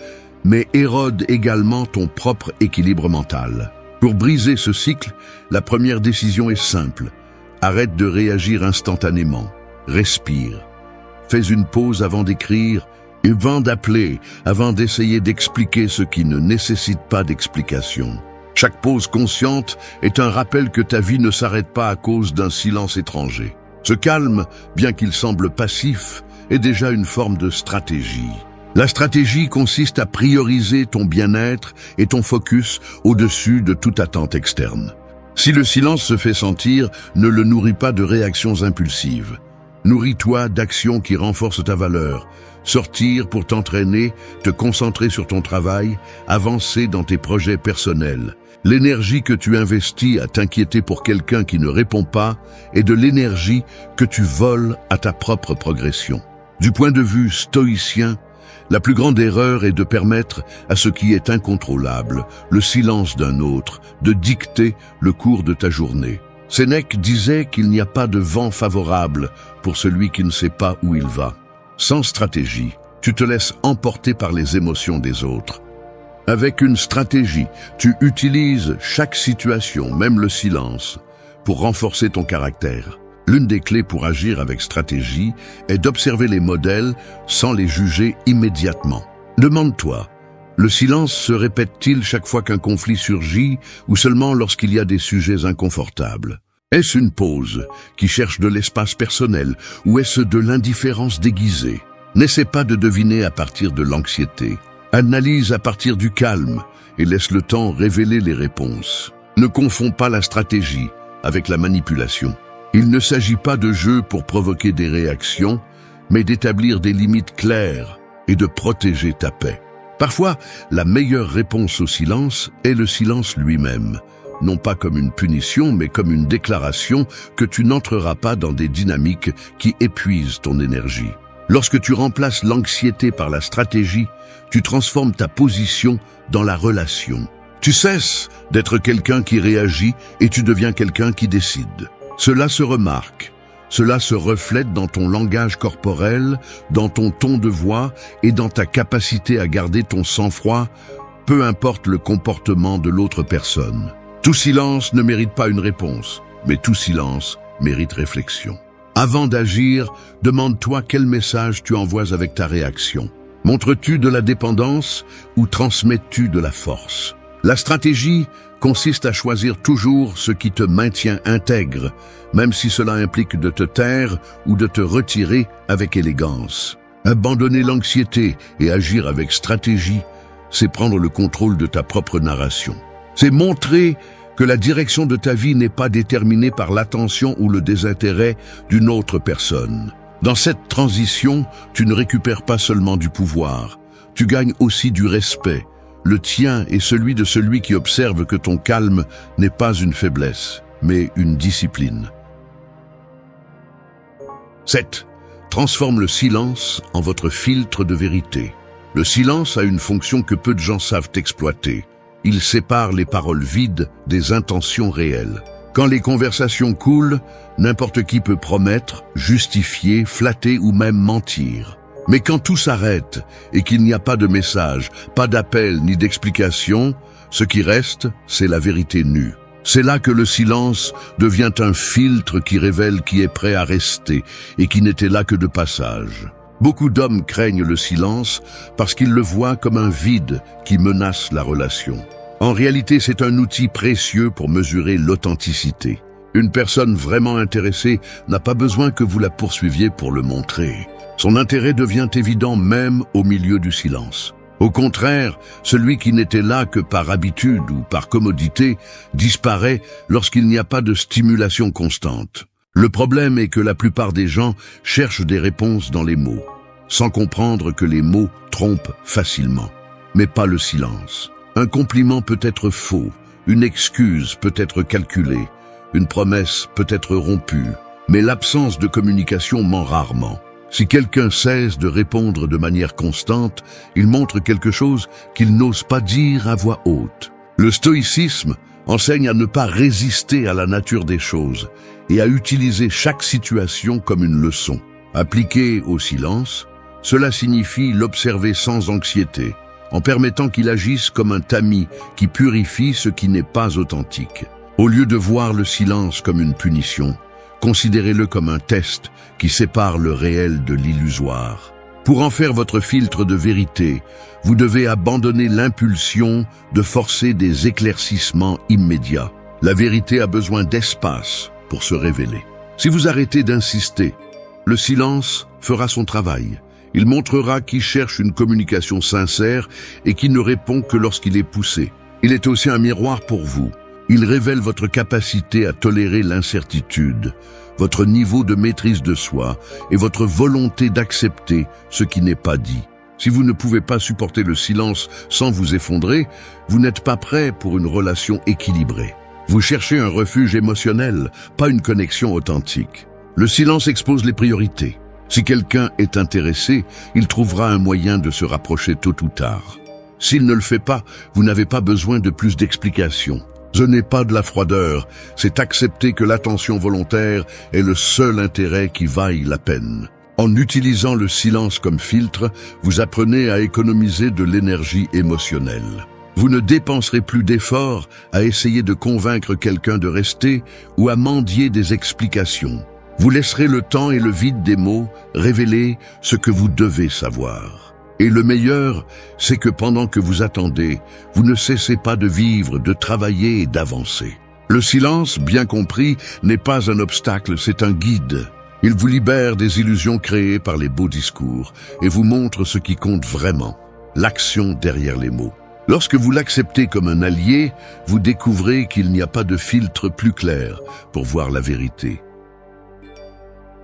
mais érode également ton propre équilibre mental. Pour briser ce cycle, la première décision est simple. Arrête de réagir instantanément. Respire. Fais une pause avant d'écrire et avant d'appeler, avant d'essayer d'expliquer ce qui ne nécessite pas d'explication. Chaque pause consciente est un rappel que ta vie ne s'arrête pas à cause d'un silence étranger. Ce calme, bien qu'il semble passif, est déjà une forme de stratégie. La stratégie consiste à prioriser ton bien-être et ton focus au-dessus de toute attente externe. Si le silence se fait sentir, ne le nourris pas de réactions impulsives. Nourris-toi d'actions qui renforcent ta valeur. Sortir pour t'entraîner, te concentrer sur ton travail, avancer dans tes projets personnels. L'énergie que tu investis à t'inquiéter pour quelqu'un qui ne répond pas est de l'énergie que tu voles à ta propre progression. Du point de vue stoïcien, la plus grande erreur est de permettre à ce qui est incontrôlable, le silence d'un autre, de dicter le cours de ta journée. Sénèque disait qu'il n'y a pas de vent favorable pour celui qui ne sait pas où il va. Sans stratégie, tu te laisses emporter par les émotions des autres. Avec une stratégie, tu utilises chaque situation, même le silence, pour renforcer ton caractère. L'une des clés pour agir avec stratégie est d'observer les modèles sans les juger immédiatement. Demande-toi, Le silence se répète-t-il chaque fois qu'un conflit surgit ou seulement lorsqu'il y a des sujets inconfortables? Est-ce une pause qui cherche de l'espace personnel ou est-ce de l'indifférence déguisée? N'essaie pas de deviner à partir de l'anxiété. Analyse à partir du calme et laisse le temps révéler les réponses. Ne confonds pas la stratégie avec la manipulation. Il ne s'agit pas de jeu pour provoquer des réactions, mais d'établir des limites claires et de protéger ta paix. Parfois, la meilleure réponse au silence est le silence lui-même. Non pas comme une punition, mais comme une déclaration que tu n'entreras pas dans des dynamiques qui épuisent ton énergie. Lorsque tu remplaces l'anxiété par la stratégie, tu transformes ta position dans la relation. Tu cesses d'être quelqu'un qui réagit et tu deviens quelqu'un qui décide. Cela se remarque, cela se reflète dans ton langage corporel, dans ton ton de voix et dans ta capacité à garder ton sang-froid, peu importe le comportement de l'autre personne. Tout silence ne mérite pas une réponse, mais tout silence mérite réflexion. Avant d'agir, demande-toi quel message tu envoies avec ta réaction. Montres-tu de la dépendance ou transmets-tu de la force? La stratégie consiste à choisir toujours ce qui te maintient intègre, même si cela implique de te taire ou de te retirer avec élégance. Abandonner l'anxiété et agir avec stratégie, c'est prendre le contrôle de ta propre narration. C'est montrer que la direction de ta vie n'est pas déterminée par l'attention ou le désintérêt d'une autre personne. Dans cette transition, tu ne récupères pas seulement du pouvoir, tu gagnes aussi du respect, le tien et celui de celui qui observe que ton calme n'est pas une faiblesse, mais une discipline. 7. Transforme le silence en votre filtre de vérité. Le silence a une fonction que peu de gens savent exploiter. Il sépare les paroles vides des intentions réelles. Quand les conversations coulent, n'importe qui peut promettre, justifier, flatter ou même mentir. Mais quand tout s'arrête et qu'il n'y a pas de message, pas d'appel ni d'explication, ce qui reste, c'est la vérité nue. C'est là que le silence devient un filtre qui révèle qui est prêt à rester et qui n'était là que de passage. Beaucoup d'hommes craignent le silence parce qu'ils le voient comme un vide qui menace la relation. En réalité, c'est un outil précieux pour mesurer l'authenticité. Une personne vraiment intéressée n'a pas besoin que vous la poursuiviez pour le montrer. Son intérêt devient évident même au milieu du silence. Au contraire, celui qui n'était là que par habitude ou par commodité disparaît lorsqu'il n'y a pas de stimulation constante. Le problème est que la plupart des gens cherchent des réponses dans les mots, sans comprendre que les mots trompent facilement, mais pas le silence. Un compliment peut être faux, une excuse peut être calculée, une promesse peut être rompue, mais l'absence de communication ment rarement. Si quelqu'un cesse de répondre de manière constante, il montre quelque chose qu'il n'ose pas dire à voix haute. Le stoïcisme enseigne à ne pas résister à la nature des choses et à utiliser chaque situation comme une leçon. Appliqué au silence, cela signifie l'observer sans anxiété, en permettant qu'il agisse comme un tamis qui purifie ce qui n'est pas authentique. Au lieu de voir le silence comme une punition, considérez-le comme un test qui sépare le réel de l'illusoire. Pour en faire votre filtre de vérité, vous devez abandonner l'impulsion de forcer des éclaircissements immédiats. La vérité a besoin d'espace pour se révéler. Si vous arrêtez d'insister, le silence fera son travail. Il montrera qui cherche une communication sincère et qui ne répond que lorsqu'il est poussé. Il est aussi un miroir pour vous. Il révèle votre capacité à tolérer l'incertitude, votre niveau de maîtrise de soi et votre volonté d'accepter ce qui n'est pas dit. Si vous ne pouvez pas supporter le silence sans vous effondrer, vous n'êtes pas prêt pour une relation équilibrée. Vous cherchez un refuge émotionnel, pas une connexion authentique. Le silence expose les priorités. Si quelqu'un est intéressé, il trouvera un moyen de se rapprocher tôt ou tard. S'il ne le fait pas, vous n'avez pas besoin de plus d'explications. Ce n'est pas de la froideur, c'est accepter que l'attention volontaire est le seul intérêt qui vaille la peine. En utilisant le silence comme filtre, vous apprenez à économiser de l'énergie émotionnelle. Vous ne dépenserez plus d'efforts à essayer de convaincre quelqu'un de rester ou à mendier des explications. Vous laisserez le temps et le vide des mots révéler ce que vous devez savoir. Et le meilleur, c'est que pendant que vous attendez, vous ne cessez pas de vivre, de travailler et d'avancer. Le silence, bien compris, n'est pas un obstacle, c'est un guide. Il vous libère des illusions créées par les beaux discours et vous montre ce qui compte vraiment, l'action derrière les mots. Lorsque vous l'acceptez comme un allié, vous découvrez qu'il n'y a pas de filtre plus clair pour voir la vérité.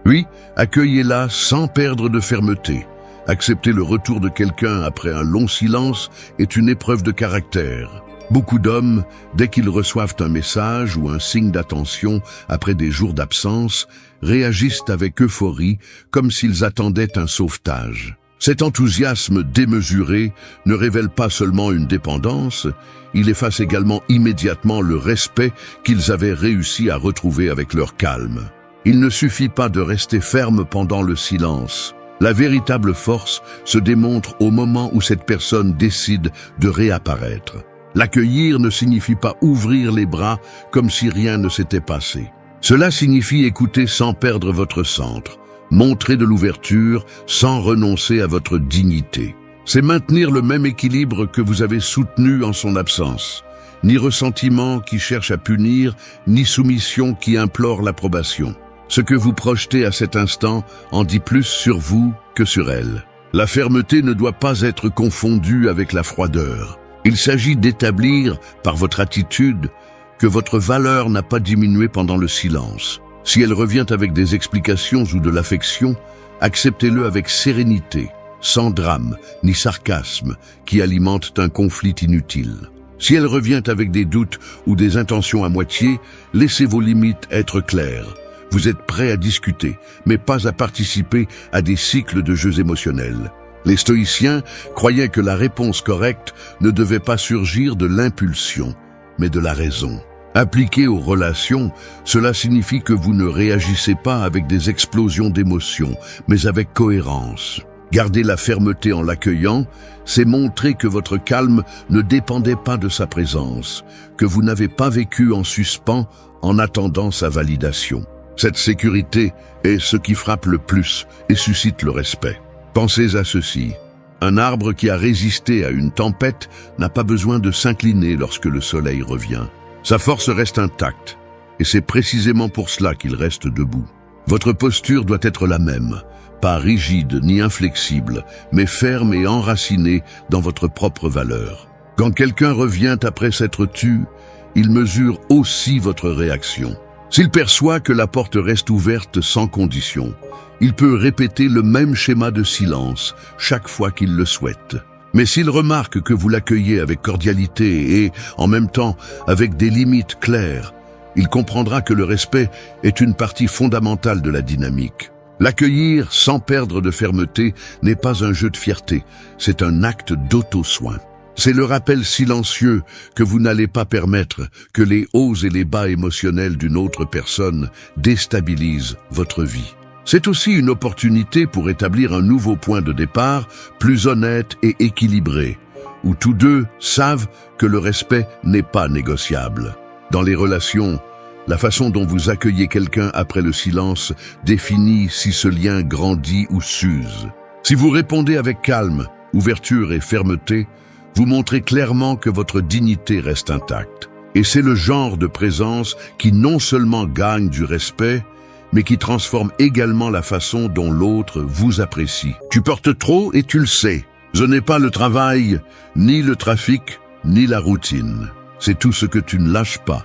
Oui, accueillez-la sans perdre de fermeté. Accepter le retour de quelqu'un après un long silence est une épreuve de caractère. Beaucoup d'hommes, dès qu'ils reçoivent un message ou un signe d'attention après des jours d'absence, réagissent avec euphorie comme s'ils attendaient un sauvetage. Cet enthousiasme démesuré ne révèle pas seulement une dépendance, il efface également immédiatement le respect qu'ils avaient réussi à retrouver avec leur calme. Il ne suffit pas de rester ferme pendant le silence. La véritable force se démontre au moment où cette personne décide de réapparaître. L'accueillir ne signifie pas ouvrir les bras comme si rien ne s'était passé. Cela signifie écouter sans perdre votre centre, montrer de l'ouverture sans renoncer à votre dignité. C'est maintenir le même équilibre que vous avez soutenu en son absence. Ni ressentiment qui cherche à punir, ni soumission qui implore l'approbation. Ce que vous projetez à cet instant en dit plus sur vous que sur elle. La fermeté ne doit pas être confondue avec la froideur. Il s'agit d'établir, par votre attitude, que votre valeur n'a pas diminué pendant le silence. Si elle revient avec des explications ou de l'affection, acceptez-le avec sérénité, sans drame ni sarcasme qui alimentent un conflit inutile. Si elle revient avec des doutes ou des intentions à moitié, laissez vos limites être claires. Vous êtes prêt à discuter, mais pas à participer à des cycles de jeux émotionnels. Les stoïciens croyaient que la réponse correcte ne devait pas surgir de l'impulsion, mais de la raison. Appliqué aux relations, cela signifie que vous ne réagissez pas avec des explosions d'émotions, mais avec cohérence. Garder la fermeté en l'accueillant, c'est montrer que votre calme ne dépendait pas de sa présence, que vous n'avez pas vécu en suspens en attendant sa validation. Cette sécurité est ce qui frappe le plus et suscite le respect. Pensez à ceci. Un arbre qui a résisté à une tempête n'a pas besoin de s'incliner lorsque le soleil revient. Sa force reste intacte, et c'est précisément pour cela qu'il reste debout. Votre posture doit être la même, pas rigide ni inflexible, mais ferme et enracinée dans votre propre valeur. Quand quelqu'un revient après s'être tu, il mesure aussi votre réaction. S'il perçoit que la porte reste ouverte sans condition, il peut répéter le même schéma de silence chaque fois qu'il le souhaite. Mais s'il remarque que vous l'accueillez avec cordialité et, en même temps, avec des limites claires, il comprendra que le respect est une partie fondamentale de la dynamique. L'accueillir sans perdre de fermeté n'est pas un jeu de fierté, c'est un acte d'auto-soin. C'est le rappel silencieux que vous n'allez pas permettre que les hauts et les bas émotionnels d'une autre personne déstabilisent votre vie. C'est aussi une opportunité pour établir un nouveau point de départ, plus honnête et équilibré, où tous deux savent que le respect n'est pas négociable. Dans les relations, la façon dont vous accueillez quelqu'un après le silence définit si ce lien grandit ou s'use. Si vous répondez avec calme, ouverture et fermeté, vous montrez clairement que votre dignité reste intacte. Et c'est le genre de présence qui non seulement gagne du respect, mais qui transforme également la façon dont l'autre vous apprécie. Tu portes trop et tu le sais. Ce n'est pas le travail, ni le trafic, ni la routine. C'est tout ce que tu ne lâches pas.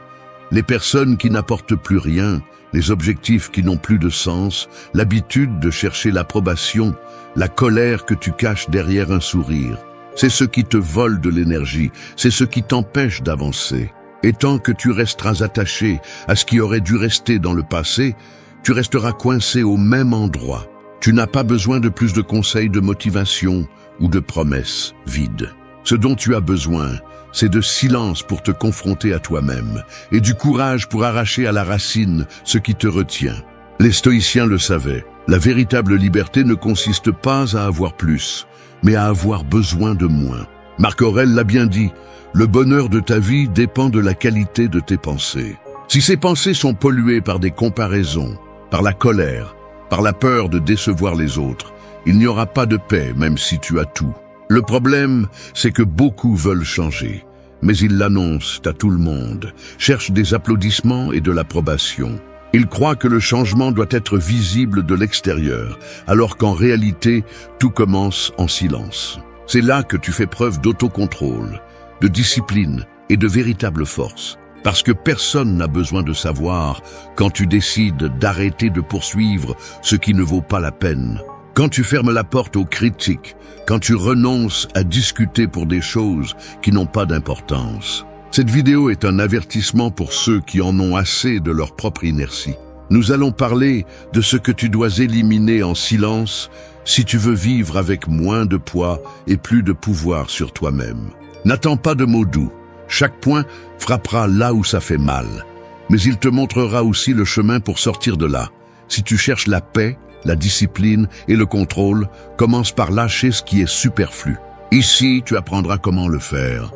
Les personnes qui n'apportent plus rien, les objectifs qui n'ont plus de sens, l'habitude de chercher l'approbation, la colère que tu caches derrière un sourire. C'est ce qui te vole de l'énergie, c'est ce qui t'empêche d'avancer. Et tant que tu resteras attaché à ce qui aurait dû rester dans le passé, tu resteras coincé au même endroit. Tu n'as pas besoin de plus de conseils de motivation ou de promesses vides. Ce dont tu as besoin, c'est de silence pour te confronter à toi-même et du courage pour arracher à la racine ce qui te retient. Les stoïciens le savaient. La véritable liberté ne consiste pas à avoir plus, mais à avoir besoin de moins. Marc Aurèle l'a bien dit, le bonheur de ta vie dépend de la qualité de tes pensées. Si ces pensées sont polluées par des comparaisons, par la colère, par la peur de décevoir les autres, Il n'y aura pas de paix même si tu as tout. Le problème, c'est que beaucoup veulent changer, mais ils l'annoncent à tout le monde, cherchent des applaudissements et de l'approbation. Ils croient que le changement doit être visible de l'extérieur, alors qu'en réalité, tout commence en silence. C'est là que tu fais preuve d'autocontrôle, de discipline et de véritable force. Parce que personne n'a besoin de savoir quand tu décides d'arrêter de poursuivre ce qui ne vaut pas la peine. Quand tu fermes la porte aux critiques, quand tu renonces à discuter pour des choses qui n'ont pas d'importance. Cette vidéo est un avertissement pour ceux qui en ont assez de leur propre inertie. Nous allons parler de ce que tu dois éliminer en silence si tu veux vivre avec moins de poids et plus de pouvoir sur toi-même. N'attends pas de mots doux. Chaque point frappera là où ça fait mal. Mais il te montrera aussi le chemin pour sortir de là. Si tu cherches la paix, la discipline et le contrôle, commence par lâcher ce qui est superflu. Ici, tu apprendras comment le faire.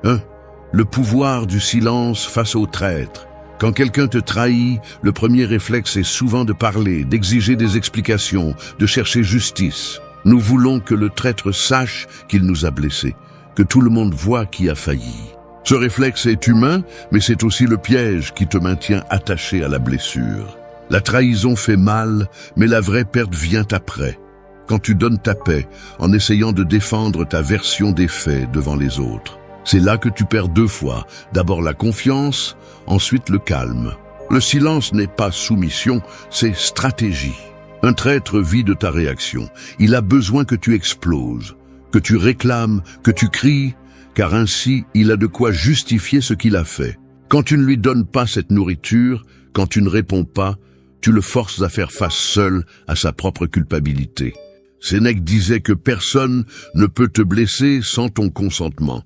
1. Le pouvoir du silence face au traître. Quand quelqu'un te trahit, le premier réflexe est souvent de parler, d'exiger des explications, de chercher justice. Nous voulons que le traître sache qu'il nous a blessés, que tout le monde voit qui a failli. Ce réflexe est humain, mais c'est aussi le piège qui te maintient attaché à la blessure. La trahison fait mal, mais la vraie perte vient après. Quand tu donnes ta paix en essayant de défendre ta version des faits devant les autres. C'est là que tu perds 2 fois. D'abord la confiance, ensuite le calme. Le silence n'est pas soumission, c'est stratégie. Un traître vit de ta réaction. Il a besoin que tu exploses, que tu réclames, que tu cries, car ainsi il a de quoi justifier ce qu'il a fait. Quand tu ne lui donnes pas cette nourriture, quand tu ne réponds pas, tu le forces à faire face seul à sa propre culpabilité. Sénèque disait que personne ne peut te blesser sans ton consentement.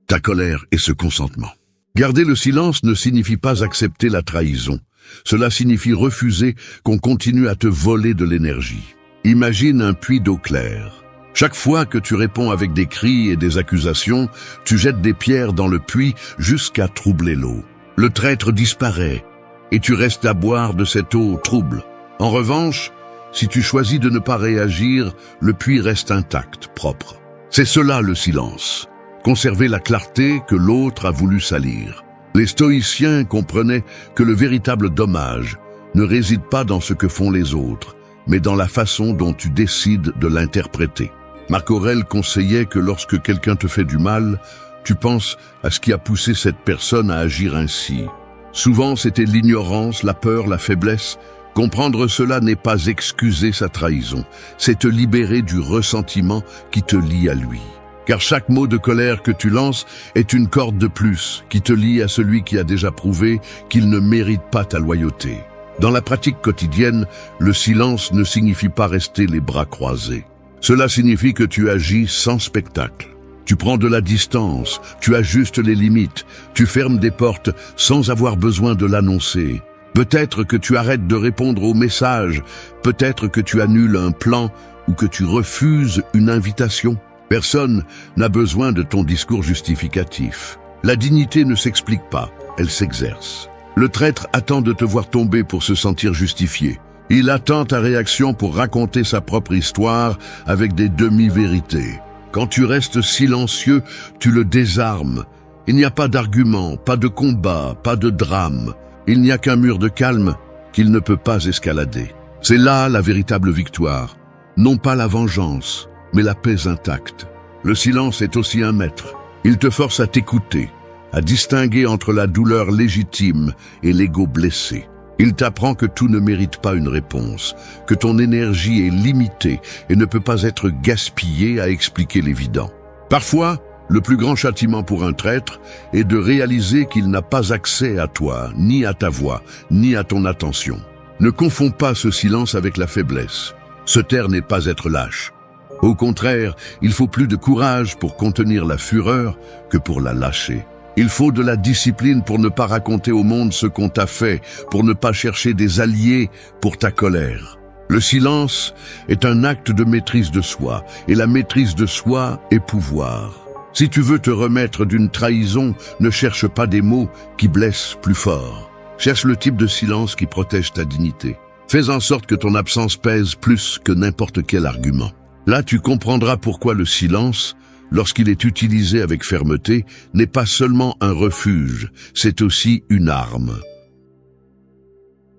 Ta colère est ce consentement. Garder le silence ne signifie pas accepter la trahison. Cela signifie refuser qu'on continue à te voler de l'énergie. Imagine un puits d'eau claire. Chaque fois que tu réponds avec des cris et des accusations, tu jettes des pierres dans le puits jusqu'à troubler l'eau. Le traître disparaît et tu restes à boire de cette eau trouble. En revanche, si tu choisis de ne pas réagir, le puits reste intact, propre. C'est cela le silence. Conserver la clarté que l'autre a voulu salir. Les stoïciens comprenaient que le véritable dommage ne réside pas dans ce que font les autres, mais dans la façon dont tu décides de l'interpréter. Marc Aurèle conseillait que lorsque quelqu'un te fait du mal, tu penses à ce qui a poussé cette personne à agir ainsi. Souvent, c'était l'ignorance, la peur, la faiblesse. Comprendre cela n'est pas excuser sa trahison, c'est te libérer du ressentiment qui te lie à lui. Car chaque mot de colère que tu lances est une corde de plus qui te lie à celui qui a déjà prouvé qu'il ne mérite pas ta loyauté. Dans la pratique quotidienne, le silence ne signifie pas rester les bras croisés. Cela signifie que tu agis sans spectacle. Tu prends de la distance, tu ajustes les limites, tu fermes des portes sans avoir besoin de l'annoncer. Peut-être que tu arrêtes de répondre aux messages, peut-être que tu annules un plan ou que tu refuses une invitation. Personne n'a besoin de ton discours justificatif. La dignité ne s'explique pas, elle s'exerce. Le traître attend de te voir tomber pour se sentir justifié. Il attend ta réaction pour raconter sa propre histoire avec des demi-vérités. Quand tu restes silencieux, tu le désarmes. Il n'y a pas d'argument, pas de combat, pas de drame. Il n'y a qu'un mur de calme qu'il ne peut pas escalader. C'est là la véritable victoire. Non pas la vengeance, mais la paix intacte. Le silence est aussi un maître. Il te force à t'écouter, à distinguer entre la douleur légitime et l'ego blessé. Il t'apprend que tout ne mérite pas une réponse, que ton énergie est limitée et ne peut pas être gaspillée à expliquer l'évident. Parfois, le plus grand châtiment pour un traître est de réaliser qu'il n'a pas accès à toi, ni à ta voix, ni à ton attention. Ne confonds pas ce silence avec la faiblesse. Se taire n'est pas être lâche. Au contraire, il faut plus de courage pour contenir la fureur que pour la lâcher. Il faut de la discipline pour ne pas raconter au monde ce qu'on t'a fait, pour ne pas chercher des alliés pour ta colère. Le silence est un acte de maîtrise de soi, et la maîtrise de soi est pouvoir. Si tu veux te remettre d'une trahison, ne cherche pas des mots qui blessent plus fort. Cherche le type de silence qui protège ta dignité. Fais en sorte que ton absence pèse plus que n'importe quel argument. Là, tu comprendras pourquoi le silence, lorsqu'il est utilisé avec fermeté, n'est pas seulement un refuge, c'est aussi une arme.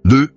2.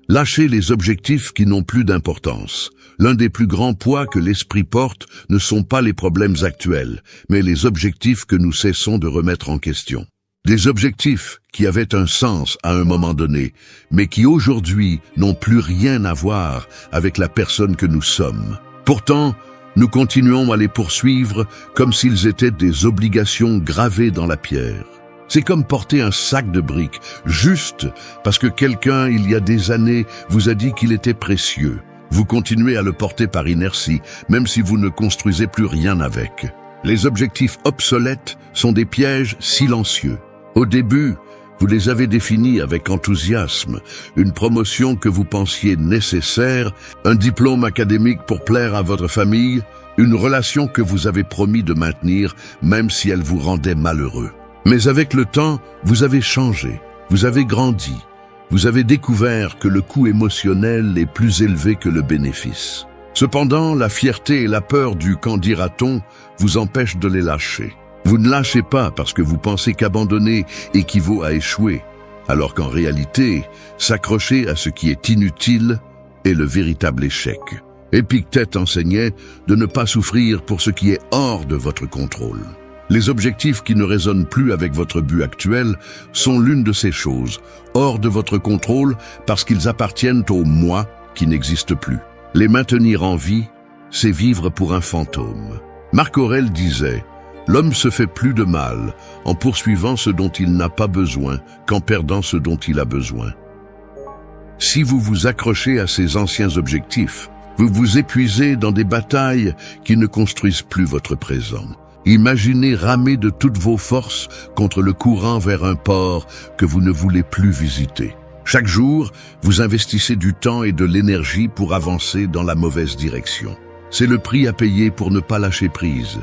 Lâchez les objectifs qui n'ont plus d'importance. L'un des plus grands poids que l'esprit porte ne sont pas les problèmes actuels, mais les objectifs que nous cessons de remettre en question. Des objectifs qui avaient un sens à un moment donné, mais qui aujourd'hui n'ont plus rien à voir avec la personne que nous sommes. Pourtant, nous continuons à les poursuivre comme s'ils étaient des obligations gravées dans la pierre. C'est comme porter un sac de briques, juste parce que quelqu'un, il y a des années, vous a dit qu'il était précieux. Vous continuez à le porter par inertie, même si vous ne construisez plus rien avec. Les objectifs obsolètes sont des pièges silencieux. Au début, vous les avez définis avec enthousiasme, une promotion que vous pensiez nécessaire, un diplôme académique pour plaire à votre famille, une relation que vous avez promis de maintenir, même si elle vous rendait malheureux. Mais avec le temps, vous avez changé, vous avez grandi, vous avez découvert que le coût émotionnel est plus élevé que le bénéfice. Cependant, la fierté et la peur du « qu'en dira-t-on » vous empêchent de les lâcher. Vous ne lâchez pas parce que vous pensez qu'abandonner équivaut à échouer, alors qu'en réalité, s'accrocher à ce qui est inutile est le véritable échec. Épictète enseignait de ne pas souffrir pour ce qui est hors de votre contrôle. Les objectifs qui ne résonnent plus avec votre but actuel sont l'une de ces choses, hors de votre contrôle parce qu'ils appartiennent au « moi » qui n'existe plus. Les maintenir en vie, c'est vivre pour un fantôme. Marc Aurèle disait « L'homme se fait plus de mal en poursuivant ce dont il n'a pas besoin qu'en perdant ce dont il a besoin. » Si vous vous accrochez à ces anciens objectifs, vous vous épuisez dans des batailles qui ne construisent plus votre présent. Imaginez ramer de toutes vos forces contre le courant vers un port que vous ne voulez plus visiter. Chaque jour, vous investissez du temps et de l'énergie pour avancer dans la mauvaise direction. C'est le prix à payer pour ne pas lâcher prise.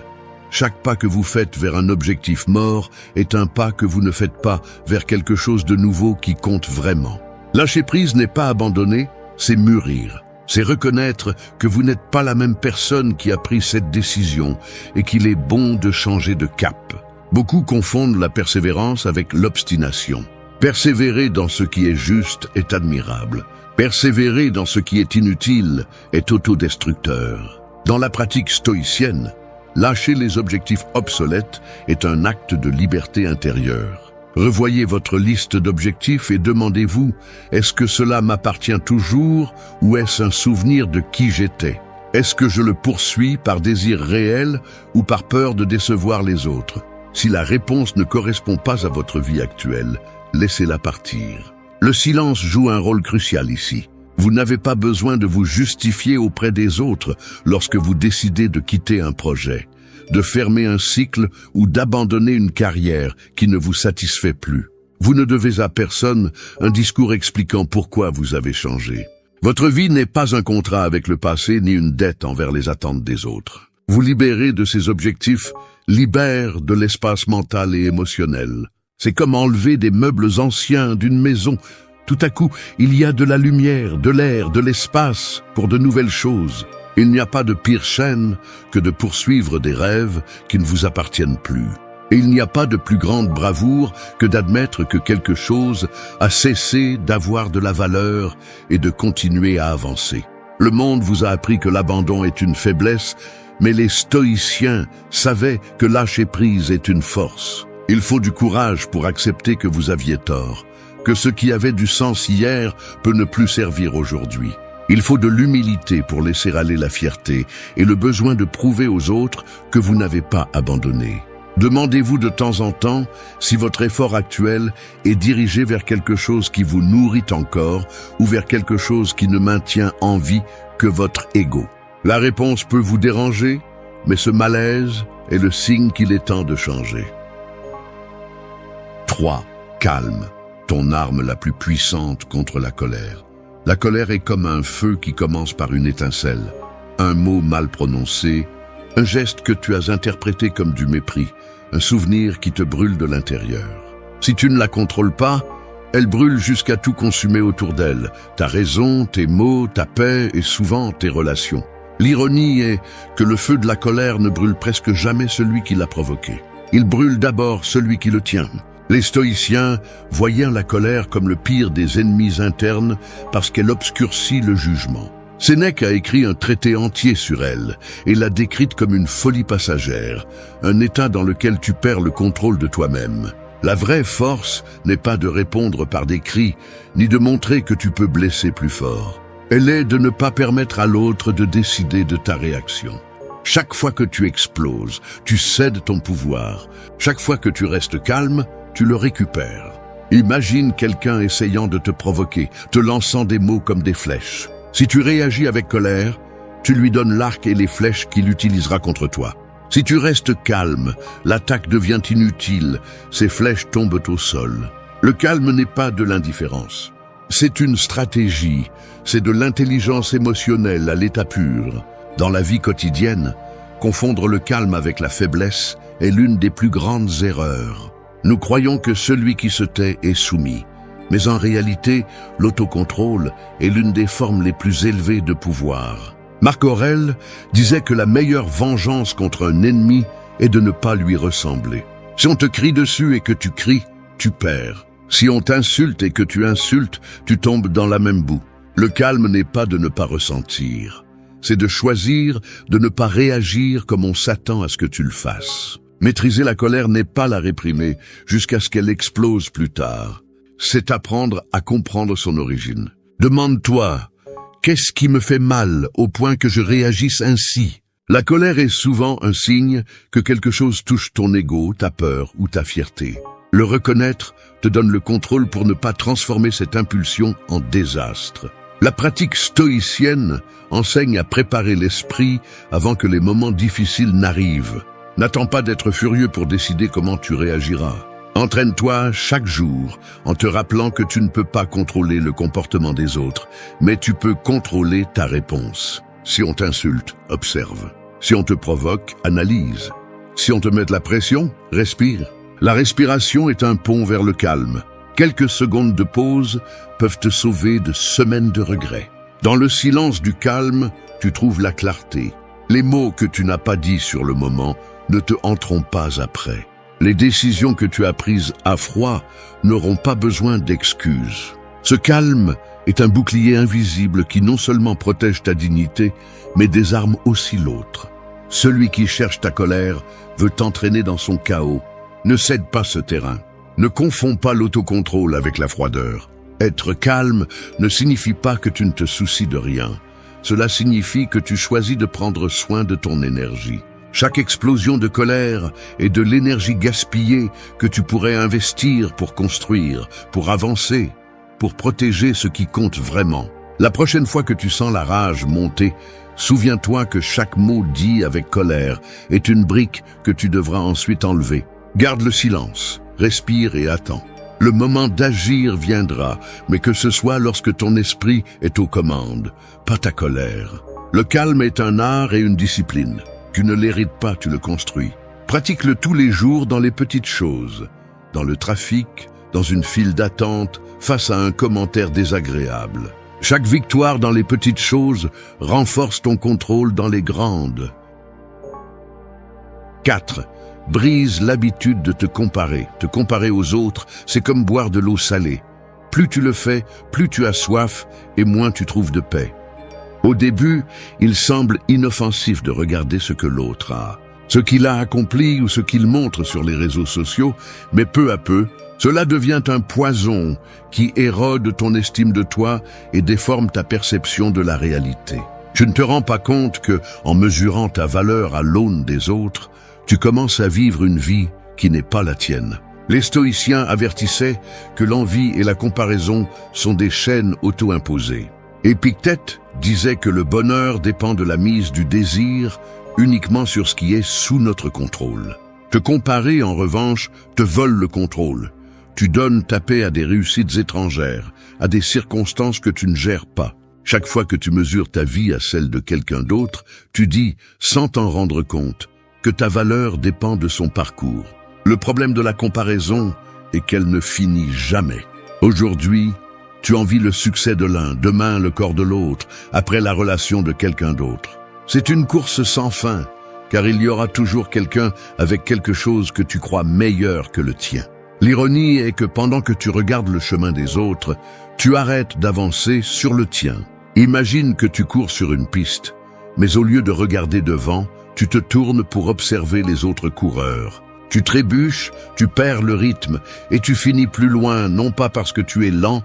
Chaque pas que vous faites vers un objectif mort est un pas que vous ne faites pas vers quelque chose de nouveau qui compte vraiment. Lâcher prise n'est pas abandonner, c'est mûrir. C'est reconnaître que vous n'êtes pas la même personne qui a pris cette décision et qu'il est bon de changer de cap. Beaucoup confondent la persévérance avec l'obstination. Persévérer dans ce qui est juste est admirable. Persévérer dans ce qui est inutile est autodestructeur. Dans la pratique stoïcienne, lâcher les objectifs obsolètes est un acte de liberté intérieure. Revoyez votre liste d'objectifs et demandez-vous, est-ce que cela m'appartient toujours ou est-ce un souvenir de qui j'étais? Est-ce que je le poursuis par désir réel ou par peur de décevoir les autres? Si la réponse ne correspond pas à votre vie actuelle, laissez-la partir. Le silence joue un rôle crucial ici. Vous n'avez pas besoin de vous justifier auprès des autres lorsque vous décidez de quitter un projet, de fermer un cycle ou d'abandonner une carrière qui ne vous satisfait plus. Vous ne devez à personne un discours expliquant pourquoi vous avez changé. Votre vie n'est pas un contrat avec le passé ni une dette envers les attentes des autres. Vous libérer de ces objectifs libère de l'espace mental et émotionnel. C'est comme enlever des meubles anciens d'une maison. Tout à coup, il y a de la lumière, de l'air, de l'espace pour de nouvelles choses. Il n'y a pas de pire chaîne que de poursuivre des rêves qui ne vous appartiennent plus. Et il n'y a pas de plus grande bravoure que d'admettre que quelque chose a cessé d'avoir de la valeur et de continuer à avancer. Le monde vous a appris que l'abandon est une faiblesse, mais les stoïciens savaient que lâcher prise est une force. Il faut du courage pour accepter que vous aviez tort, que ce qui avait du sens hier peut ne plus servir aujourd'hui. Il faut de l'humilité pour laisser aller la fierté et le besoin de prouver aux autres que vous n'avez pas abandonné. Demandez-vous de temps en temps si votre effort actuel est dirigé vers quelque chose qui vous nourrit encore ou vers quelque chose qui ne maintient en vie que votre ego. La réponse peut vous déranger, mais ce malaise est le signe qu'il est temps de changer. 3. Calme, ton arme la plus puissante contre la colère. La colère est comme un feu qui commence par une étincelle, un mot mal prononcé, un geste que tu as interprété comme du mépris, un souvenir qui te brûle de l'intérieur. Si tu ne la contrôles pas, Elle brûle jusqu'à tout consumer autour d'elle, ta raison, tes mots, ta paix et souvent tes relations. L'ironie est que le feu de la colère ne brûle presque jamais celui qui l'a provoqué. Il brûle d'abord celui qui le tient. Les stoïciens voyaient la colère comme le pire des ennemis internes parce qu'elle obscurcit le jugement. Sénèque a écrit un traité entier sur elle et l'a décrite comme une folie passagère, un état dans lequel tu perds le contrôle de toi-même. La vraie force n'est pas de répondre par des cris, ni de montrer que tu peux blesser plus fort. Elle est de ne pas permettre à l'autre de décider de ta réaction. Chaque fois que tu exploses, tu cèdes ton pouvoir. Chaque fois que tu restes calme, tu le récupères. Imagine quelqu'un essayant de te provoquer, te lançant des mots comme des flèches. Si tu réagis avec colère, tu lui donnes l'arc et les flèches qu'il utilisera contre toi. Si tu restes calme, l'attaque devient inutile, ses flèches tombent au sol. Le calme n'est pas de l'indifférence. C'est une stratégie, c'est de l'intelligence émotionnelle à l'état pur. Dans la vie quotidienne, confondre le calme avec la faiblesse est l'une des plus grandes erreurs. Nous croyons que celui qui se tait est soumis. Mais en réalité, l'autocontrôle est l'une des formes les plus élevées de pouvoir. Marc Aurèle disait que la meilleure vengeance contre un ennemi est de ne pas lui ressembler. Si on te crie dessus et que tu cries, tu perds. Si on t'insulte et que tu insultes, tu tombes dans la même boue. Le calme n'est pas de ne pas ressentir. C'est de choisir de ne pas réagir comme on s'attend à ce que tu le fasses. Maîtriser la colère n'est pas la réprimer jusqu'à ce qu'elle explose plus tard. C'est apprendre à comprendre son origine. Demande-toi, qu'est-ce qui me fait mal au point que je réagisse ainsi? La colère est souvent un signe que quelque chose touche ton ego, ta peur ou ta fierté. Le reconnaître te donne le contrôle pour ne pas transformer cette impulsion en désastre. La pratique stoïcienne enseigne à préparer l'esprit avant que les moments difficiles n'arrivent. N'attends pas d'être furieux pour décider comment tu réagiras. Entraîne-toi chaque jour en te rappelant que tu ne peux pas contrôler le comportement des autres, mais tu peux contrôler ta réponse. Si on t'insulte, observe. Si on te provoque, analyse. Si on te met de la pression, respire. La respiration est un pont vers le calme. Quelques secondes de pause peuvent te sauver de semaines de regrets. Dans le silence du calme, tu trouves la clarté. Les mots que tu n'as pas dits sur le moment ne te hanteront pas après. Les décisions que tu as prises à froid n'auront pas besoin d'excuses. Ce calme est un bouclier invisible qui non seulement protège ta dignité, mais désarme aussi l'autre. Celui qui cherche ta colère veut t'entraîner dans son chaos. Ne cède pas ce terrain. Ne confonds pas l'autocontrôle avec la froideur. Être calme ne signifie pas que tu ne te soucies de rien. Cela signifie que tu choisis de prendre soin de ton énergie. Chaque explosion de colère est de l'énergie gaspillée que tu pourrais investir pour construire, pour avancer, pour protéger ce qui compte vraiment. La prochaine fois que tu sens la rage monter, souviens-toi que chaque mot dit avec colère est une brique que tu devras ensuite enlever. Garde le silence, respire et attends. Le moment d'agir viendra, mais que ce soit lorsque ton esprit est aux commandes, pas ta colère. Le calme est un art et une discipline. Tu ne l'hérites pas, tu le construis. Pratique-le tous les jours dans les petites choses. Dans le trafic, dans une file d'attente, face à un commentaire désagréable. Chaque victoire dans les petites choses renforce ton contrôle dans les grandes. 4. Brise l'habitude de te comparer. Te comparer aux autres, c'est comme boire de l'eau salée. Plus tu le fais, plus tu as soif et moins tu trouves de paix. Au début, il semble inoffensif de regarder ce que l'autre a, ce qu'il a accompli ou ce qu'il montre sur les réseaux sociaux, mais peu à peu, cela devient un poison qui érode ton estime de toi et déforme ta perception de la réalité. Tu ne te rends pas compte que, en mesurant ta valeur à l'aune des autres, tu commences à vivre une vie qui n'est pas la tienne. Les stoïciens avertissaient que l'envie et la comparaison sont des chaînes auto-imposées. Épictète disait que le bonheur dépend de la mise du désir uniquement sur ce qui est sous notre contrôle. Te comparer, en revanche, te vole le contrôle. Tu donnes ta paix à des réussites étrangères, à des circonstances que tu ne gères pas. Chaque fois que tu mesures ta vie à celle de quelqu'un d'autre, tu dis, sans t'en rendre compte, que ta valeur dépend de son parcours. Le problème de la comparaison est qu'elle ne finit jamais. Aujourd'hui, tu envies le succès de l'un, demain le corps de l'autre, après la relation de quelqu'un d'autre. C'est une course sans fin, car il y aura toujours quelqu'un avec quelque chose que tu crois meilleur que le tien. L'ironie est que pendant que tu regardes le chemin des autres, tu arrêtes d'avancer sur le tien. Imagine que tu cours sur une piste, mais au lieu de regarder devant, tu te tournes pour observer les autres coureurs. Tu trébuches, tu perds le rythme et tu finis plus loin, non pas parce que tu es lent,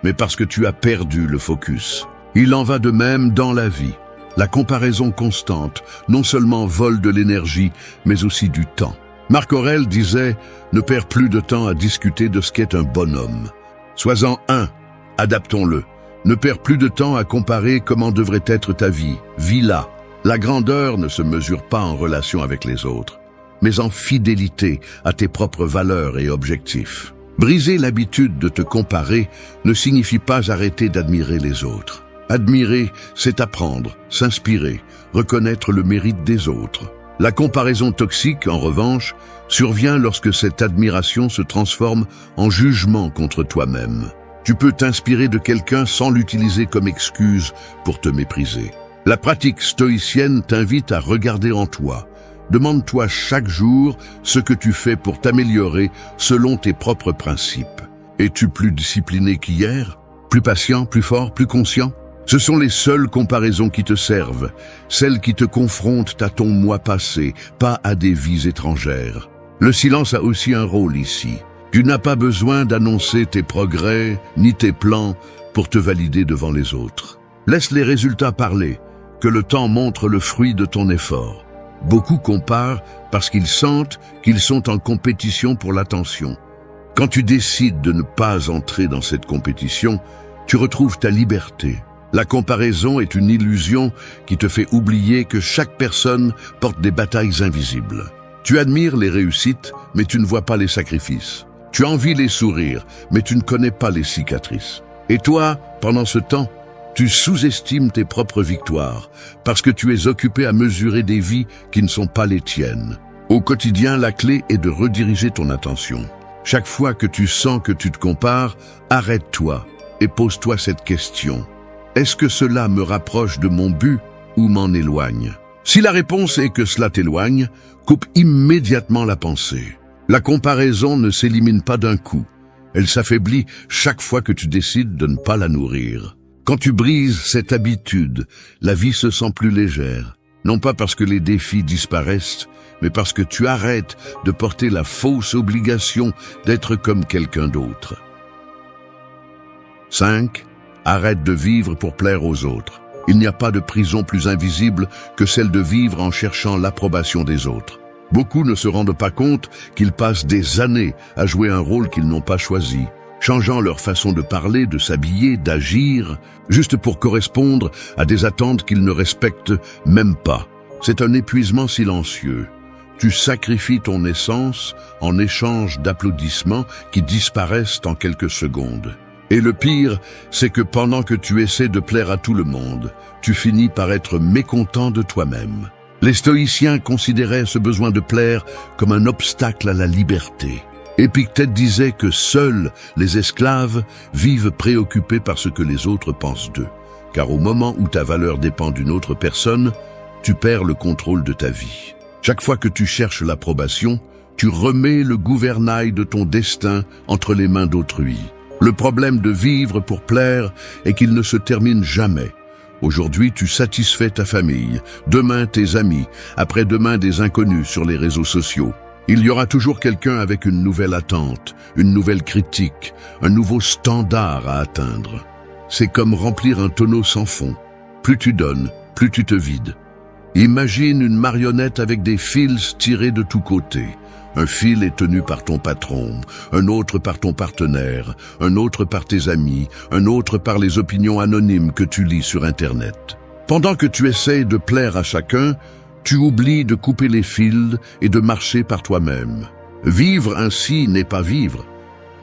mais parce que tu as perdu le focus. Il en va de même dans la vie. La comparaison constante, non seulement vole de l'énergie, mais aussi du temps. Marc Aurèle disait « Ne perds plus de temps à discuter de ce qu'est un bonhomme. Sois-en un, adaptons-le. Ne perds plus de temps à comparer comment devrait être ta vie. Vis-la. La grandeur ne se mesure pas en relation avec les autres, mais en fidélité à tes propres valeurs et objectifs. Briser l'habitude de te comparer ne signifie pas arrêter d'admirer les autres. Admirer, c'est apprendre, s'inspirer, reconnaître le mérite des autres. La comparaison toxique, en revanche, survient lorsque cette admiration se transforme en jugement contre toi-même. Tu peux t'inspirer de quelqu'un sans l'utiliser comme excuse pour te mépriser. La pratique stoïcienne t'invite à regarder en toi. Demande-toi chaque jour ce que tu fais pour t'améliorer selon tes propres principes. Es-tu plus discipliné qu'hier? Plus patient, plus fort, plus conscient? Ce sont les seules comparaisons qui te servent, celles qui te confrontent à ton moi passé, pas à des vies étrangères. Le silence a aussi un rôle ici. Tu n'as pas besoin d'annoncer tes progrès ni tes plans pour te valider devant les autres. Laisse les résultats parler, que le temps montre le fruit de ton effort. Beaucoup comparent parce qu'ils sentent qu'ils sont en compétition pour l'attention. Quand tu décides de ne pas entrer dans cette compétition, tu retrouves ta liberté. La comparaison est une illusion qui te fait oublier que chaque personne porte des batailles invisibles. Tu admires les réussites, mais tu ne vois pas les sacrifices. Tu envies les sourires, mais tu ne connais pas les cicatrices. Et toi, pendant ce temps, tu sous-estimes tes propres victoires, parce que tu es occupé à mesurer des vies qui ne sont pas les tiennes. Au quotidien, la clé est de rediriger ton attention. Chaque fois que tu sens que tu te compares, arrête-toi et pose-toi cette question. Est-ce que cela me rapproche de mon but ou m'en éloigne? Si la réponse est que cela t'éloigne, coupe immédiatement la pensée. La comparaison ne s'élimine pas d'un coup. Elle s'affaiblit chaque fois que tu décides de ne pas la nourrir. Quand tu brises cette habitude, la vie se sent plus légère. Non pas parce que les défis disparaissent, mais parce que tu arrêtes de porter la fausse obligation d'être comme quelqu'un d'autre. 5. Arrête de vivre pour plaire aux autres. Il n'y a pas de prison plus invisible que celle de vivre en cherchant l'approbation des autres. Beaucoup ne se rendent pas compte qu'ils passent des années à jouer un rôle qu'ils n'ont pas choisi, changeant leur façon de parler, de s'habiller, d'agir, juste pour correspondre à des attentes qu'ils ne respectent même pas. C'est un épuisement silencieux. Tu sacrifies ton essence en échange d'applaudissements qui disparaissent en quelques secondes. Et le pire, c'est que pendant que tu essaies de plaire à tout le monde, tu finis par être mécontent de toi-même. Les stoïciens considéraient ce besoin de plaire comme un obstacle à la liberté. Épictète disait que seuls les esclaves vivent préoccupés par ce que les autres pensent d'eux. Car au moment où ta valeur dépend d'une autre personne, tu perds le contrôle de ta vie. Chaque fois que tu cherches l'approbation, tu remets le gouvernail de ton destin entre les mains d'autrui. Le problème de vivre pour plaire est qu'il ne se termine jamais. Aujourd'hui, tu satisfais ta famille, demain tes amis, après-demain des inconnus sur les réseaux sociaux. Il y aura toujours quelqu'un avec une nouvelle attente, une nouvelle critique, un nouveau standard à atteindre. C'est comme remplir un tonneau sans fond. Plus tu donnes, plus tu te vides. Imagine une marionnette avec des fils tirés de tous côtés. Un fil est tenu par ton patron, un autre par ton partenaire, un autre par tes amis, un autre par les opinions anonymes que tu lis sur Internet. Pendant que tu essaies de plaire à chacun, tu oublies de couper les fils et de marcher par toi-même. Vivre ainsi n'est pas vivre,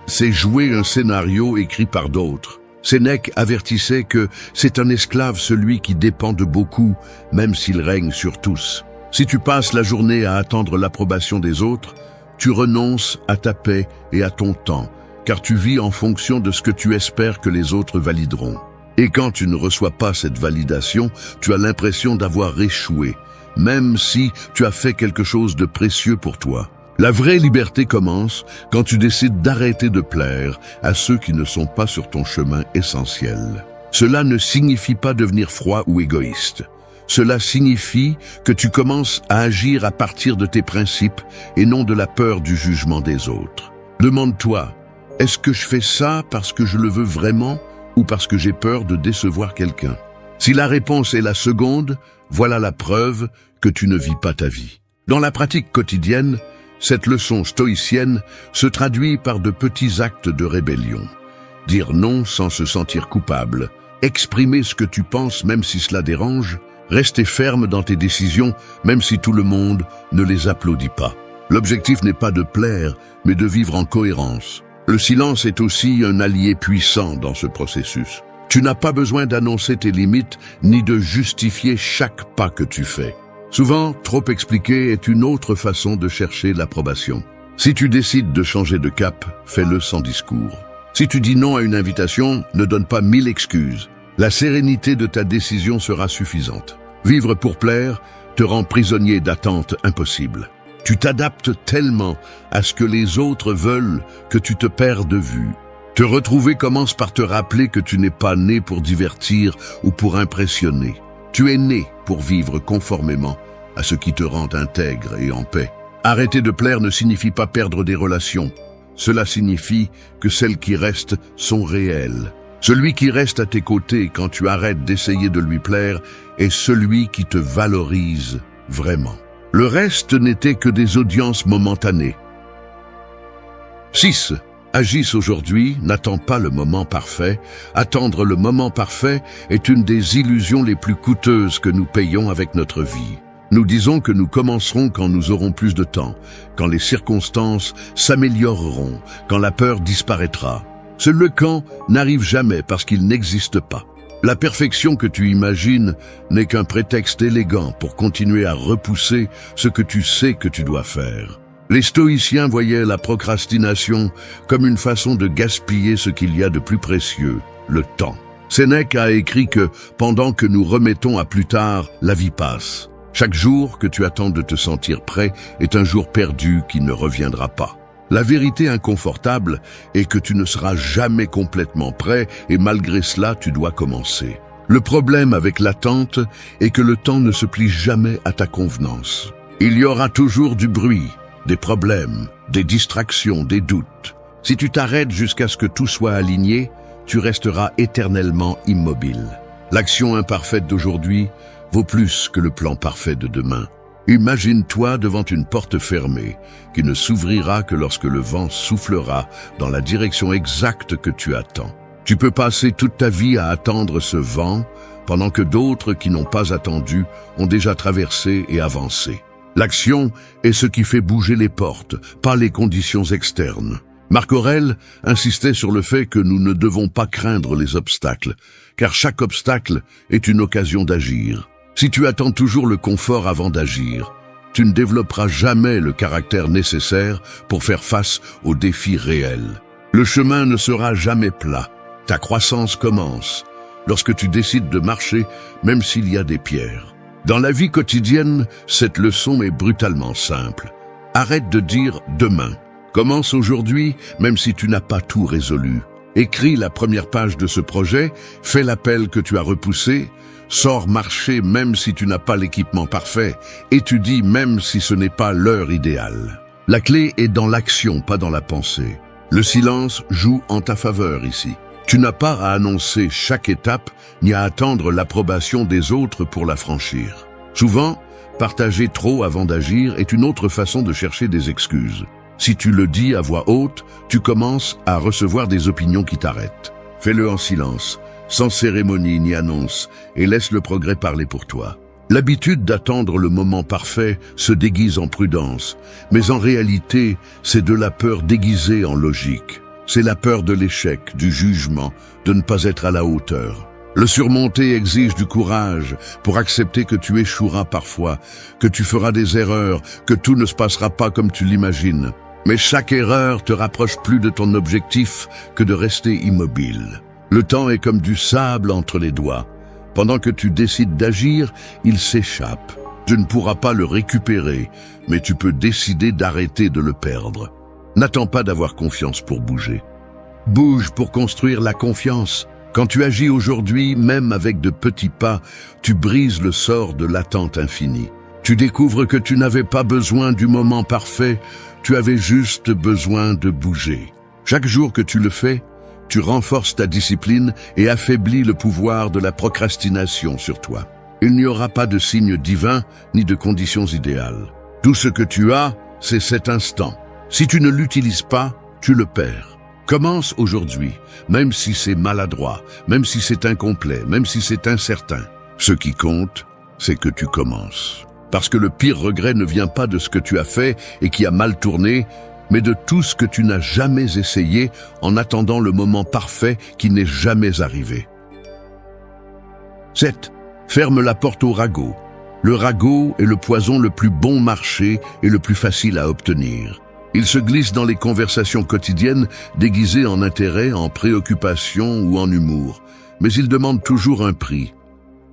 c'est jouer un scénario écrit par d'autres. Sénèque avertissait que c'est un esclave celui qui dépend de beaucoup, même s'il règne sur tous. Si tu passes la journée à attendre l'approbation des autres, tu renonces à ta paix et à ton temps, car tu vis en fonction de ce que tu espères que les autres valideront. Et quand tu ne reçois pas cette validation, tu as l'impression d'avoir échoué, même si tu as fait quelque chose de précieux pour toi. La vraie liberté commence quand tu décides d'arrêter de plaire à ceux qui ne sont pas sur ton chemin essentiel. Cela ne signifie pas devenir froid ou égoïste. Cela signifie que tu commences à agir à partir de tes principes et non de la peur du jugement des autres. Demande-toi, est-ce que je fais ça parce que je le veux vraiment ou parce que j'ai peur de décevoir quelqu'un? Si la réponse est la seconde, voilà la preuve que tu ne vis pas ta vie. Dans la pratique quotidienne, cette leçon stoïcienne se traduit par de petits actes de rébellion. Dire non sans se sentir coupable, exprimer ce que tu penses même si cela dérange, rester ferme dans tes décisions même si tout le monde ne les applaudit pas. L'objectif n'est pas de plaire, mais de vivre en cohérence. Le silence est aussi un allié puissant dans ce processus. Tu n'as pas besoin d'annoncer tes limites ni de justifier chaque pas que tu fais. Souvent, trop expliquer est une autre façon de chercher l'approbation. Si tu décides de changer de cap, fais-le sans discours. Si tu dis non à une invitation, ne donne pas 1000 excuses. La sérénité de ta décision sera suffisante. Vivre pour plaire te rend prisonnier d'attentes impossibles. Tu t'adaptes tellement à ce que les autres veulent que tu te perds de vue. Te retrouver commence par te rappeler que tu n'es pas né pour divertir ou pour impressionner. Tu es né pour vivre conformément à ce qui te rend intègre et en paix. Arrêter de plaire ne signifie pas perdre des relations. Cela signifie que celles qui restent sont réelles. Celui qui reste à tes côtés quand tu arrêtes d'essayer de lui plaire est celui qui te valorise vraiment. Le reste n'était que des audiences momentanées. 6. Agisse aujourd'hui, n'attends pas le moment parfait. Attendre le moment parfait est une des illusions les plus coûteuses que nous payons avec notre vie. Nous disons que nous commencerons quand nous aurons plus de temps, quand les circonstances s'amélioreront, quand la peur disparaîtra. Ce « le quand » n'arrive jamais parce qu'il n'existe pas. La perfection que tu imagines n'est qu'un prétexte élégant pour continuer à repousser ce que tu sais que tu dois faire. Les stoïciens voyaient la procrastination comme une façon de gaspiller ce qu'il y a de plus précieux, le temps. Sénèque a écrit que pendant que nous remettons à plus tard, la vie passe. Chaque jour que tu attends de te sentir prêt est un jour perdu qui ne reviendra pas. La vérité inconfortable est que tu ne seras jamais complètement prêt et malgré cela, tu dois commencer. Le problème avec l'attente est que le temps ne se plie jamais à ta convenance. Il y aura toujours du bruit, des problèmes, des distractions, des doutes. Si tu t'arrêtes jusqu'à ce que tout soit aligné, tu resteras éternellement immobile. L'action imparfaite d'aujourd'hui vaut plus que le plan parfait de demain. Imagine-toi devant une porte fermée, qui ne s'ouvrira que lorsque le vent soufflera dans la direction exacte que tu attends. Tu peux passer toute ta vie à attendre ce vent, pendant que d'autres qui n'ont pas attendu ont déjà traversé et avancé. L'action est ce qui fait bouger les portes, pas les conditions externes. Marc Aurèle insistait sur le fait que nous ne devons pas craindre les obstacles, car chaque obstacle est une occasion d'agir. Si tu attends toujours le confort avant d'agir, tu ne développeras jamais le caractère nécessaire pour faire face aux défis réels. Le chemin ne sera jamais plat. Ta croissance commence lorsque tu décides de marcher, même s'il y a des pierres. Dans la vie quotidienne, cette leçon est brutalement simple. Arrête de dire « demain ». Commence aujourd'hui, même si tu n'as pas tout résolu. Écris la première page de ce projet, fais l'appel que tu as repoussé, sors marcher même si tu n'as pas l'équipement parfait, étudie même si ce n'est pas l'heure idéale. La clé est dans l'action, pas dans la pensée. Le silence joue en ta faveur ici. Tu n'as pas à annoncer chaque étape, ni à attendre l'approbation des autres pour la franchir. Souvent, partager trop avant d'agir est une autre façon de chercher des excuses. Si tu le dis à voix haute, tu commences à recevoir des opinions qui t'arrêtent. Fais-le en silence, sans cérémonie ni annonce, et laisse le progrès parler pour toi. L'habitude d'attendre le moment parfait se déguise en prudence, mais en réalité, c'est de la peur déguisée en logique. C'est la peur de l'échec, du jugement, de ne pas être à la hauteur. Le surmonter exige du courage pour accepter que tu échoueras parfois, que tu feras des erreurs, que tout ne se passera pas comme tu l'imagines. Mais chaque erreur te rapproche plus de ton objectif que de rester immobile. Le temps est comme du sable entre les doigts. Pendant que tu décides d'agir, il s'échappe. Tu ne pourras pas le récupérer, mais tu peux décider d'arrêter de le perdre. N'attends pas d'avoir confiance pour bouger. Bouge pour construire la confiance. Quand tu agis aujourd'hui, même avec de petits pas, tu brises le sort de l'attente infinie. Tu découvres que tu n'avais pas besoin du moment parfait, tu avais juste besoin de bouger. Chaque jour que tu le fais, tu renforces ta discipline et affaiblis le pouvoir de la procrastination sur toi. Il n'y aura pas de signe divin ni de conditions idéales. Tout ce que tu as, c'est cet instant. Si tu ne l'utilises pas, tu le perds. Commence aujourd'hui, même si c'est maladroit, même si c'est incomplet, même si c'est incertain. Ce qui compte, c'est que tu commences. Parce que le pire regret ne vient pas de ce que tu as fait et qui a mal tourné, mais de tout ce que tu n'as jamais essayé en attendant le moment parfait qui n'est jamais arrivé. 7. Ferme la porte au ragot. Le ragot est le poison le plus bon marché et le plus facile à obtenir. Il se glisse dans les conversations quotidiennes, déguisé en intérêt, en préoccupation ou en humour. Mais il demande toujours un prix,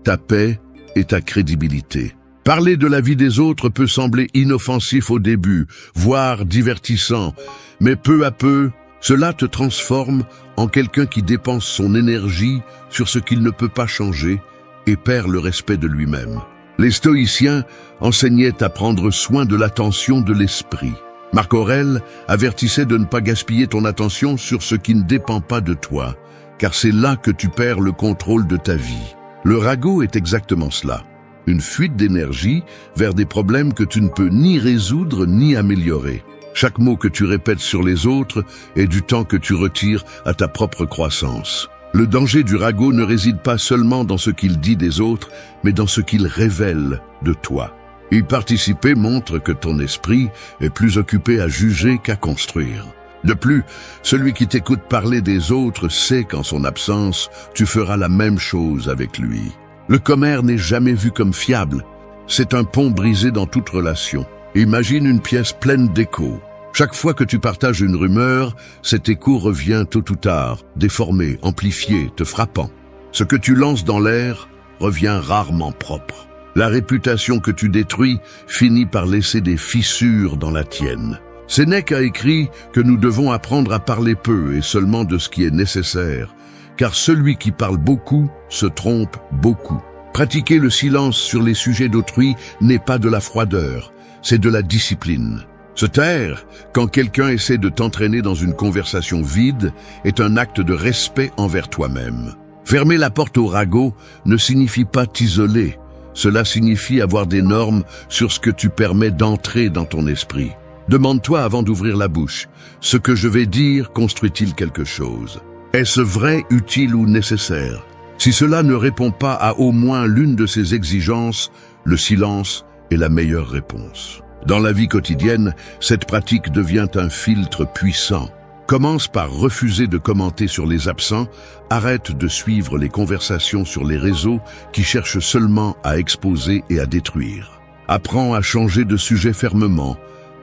ta paix et ta crédibilité. Parler de la vie des autres peut sembler inoffensif au début, voire divertissant, mais peu à peu, cela te transforme en quelqu'un qui dépense son énergie sur ce qu'il ne peut pas changer et perd le respect de lui-même. Les stoïciens enseignaient à prendre soin de l'attention de l'esprit. Marc Aurèle avertissait de ne pas gaspiller ton attention sur ce qui ne dépend pas de toi, car c'est là que tu perds le contrôle de ta vie. Le ragot est exactement cela. Une fuite d'énergie vers des problèmes que tu ne peux ni résoudre ni améliorer. Chaque mot que tu répètes sur les autres est du temps que tu retires à ta propre croissance. Le danger du ragot ne réside pas seulement dans ce qu'il dit des autres, mais dans ce qu'il révèle de toi. Y participer montre que ton esprit est plus occupé à juger qu'à construire. De plus, celui qui t'écoute parler des autres sait qu'en son absence, tu feras la même chose avec lui. Le commère n'est jamais vu comme fiable. C'est un pont brisé dans toute relation. Imagine une pièce pleine d'échos. Chaque fois que tu partages une rumeur, cet écho revient tôt ou tard, déformé, amplifié, te frappant. Ce que tu lances dans l'air revient rarement propre. La réputation que tu détruis finit par laisser des fissures dans la tienne. Sénèque a écrit que nous devons apprendre à parler peu et seulement de ce qui est nécessaire, car celui qui parle beaucoup se trompe beaucoup. Pratiquer le silence sur les sujets d'autrui n'est pas de la froideur, c'est de la discipline. Se taire, quand quelqu'un essaie de t'entraîner dans une conversation vide, est un acte de respect envers toi-même. Fermer la porte au ragot ne signifie pas t'isoler. Cela signifie avoir des normes sur ce que tu permets d'entrer dans ton esprit. Demande-toi avant d'ouvrir la bouche, ce que je vais dire construit-il quelque chose? Est-ce vrai, utile ou nécessaire? Si cela ne répond pas à au moins l'une de ces exigences, le silence est la meilleure réponse. Dans la vie quotidienne, cette pratique devient un filtre puissant. Commence par refuser de commenter sur les absents, arrête de suivre les conversations sur les réseaux qui cherchent seulement à exposer et à détruire. Apprends à changer de sujet fermement,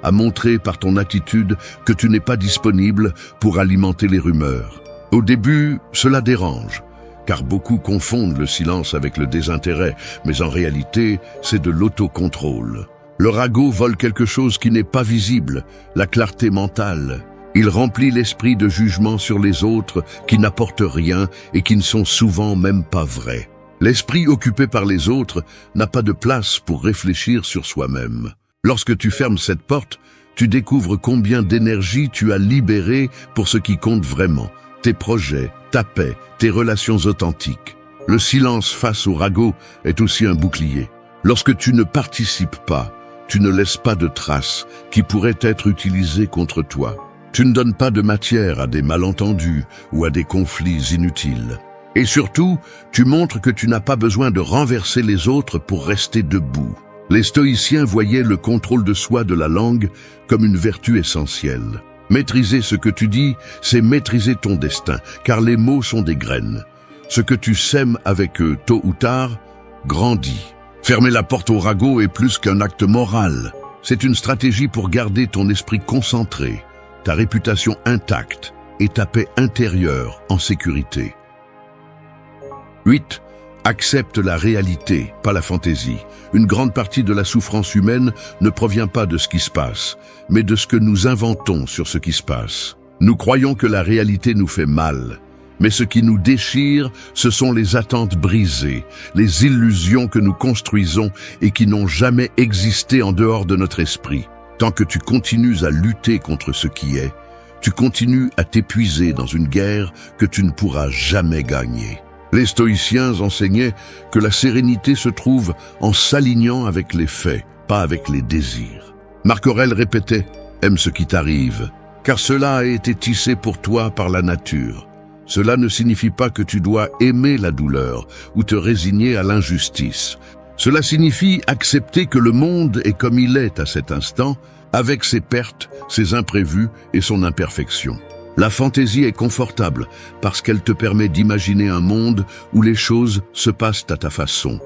à montrer par ton attitude que tu n'es pas disponible pour alimenter les rumeurs. Au début, cela dérange, car beaucoup confondent le silence avec le désintérêt, mais en réalité, c'est de l'autocontrôle. Le ragot vole quelque chose qui n'est pas visible, la clarté mentale. Il remplit l'esprit de jugement sur les autres qui n'apportent rien et qui ne sont souvent même pas vrais. L'esprit occupé par les autres n'a pas de place pour réfléchir sur soi-même. Lorsque tu fermes cette porte, tu découvres combien d'énergie tu as libéré pour ce qui compte vraiment, tes projets, ta paix, tes relations authentiques. Le silence face au ragot est aussi un bouclier. Lorsque tu ne participes pas, tu ne laisses pas de traces qui pourraient être utilisées contre toi. Tu ne donnes pas de matière à des malentendus ou à des conflits inutiles. Et surtout, tu montres que tu n'as pas besoin de renverser les autres pour rester debout. Les stoïciens voyaient le contrôle de soi de la langue comme une vertu essentielle. Maîtriser ce que tu dis, c'est maîtriser ton destin, car les mots sont des graines. Ce que tu sèmes avec eux, tôt ou tard, grandit. Fermer la porte au ragot est plus qu'un acte moral. C'est une stratégie pour garder ton esprit concentré, ta réputation intacte et ta paix intérieure en sécurité. 8. Accepte la réalité, pas la fantaisie. Une grande partie de la souffrance humaine ne provient pas de ce qui se passe, mais de ce que nous inventons sur ce qui se passe. Nous croyons que la réalité nous fait mal, mais ce qui nous déchire, ce sont les attentes brisées, les illusions que nous construisons et qui n'ont jamais existé en dehors de notre esprit. Tant que tu continues à lutter contre ce qui est, tu continues à t'épuiser dans une guerre que tu ne pourras jamais gagner. Les stoïciens enseignaient que la sérénité se trouve en s'alignant avec les faits, pas avec les désirs. Marc Aurèle répétait « Aime ce qui t'arrive, car cela a été tissé pour toi par la nature. Cela ne signifie pas que tu dois aimer la douleur ou te résigner à l'injustice. Cela signifie accepter que le monde est comme il est à cet instant, avec ses pertes, ses imprévus et son imperfection. La fantaisie est confortable parce qu'elle te permet d'imaginer un monde où les choses se passent à ta façon,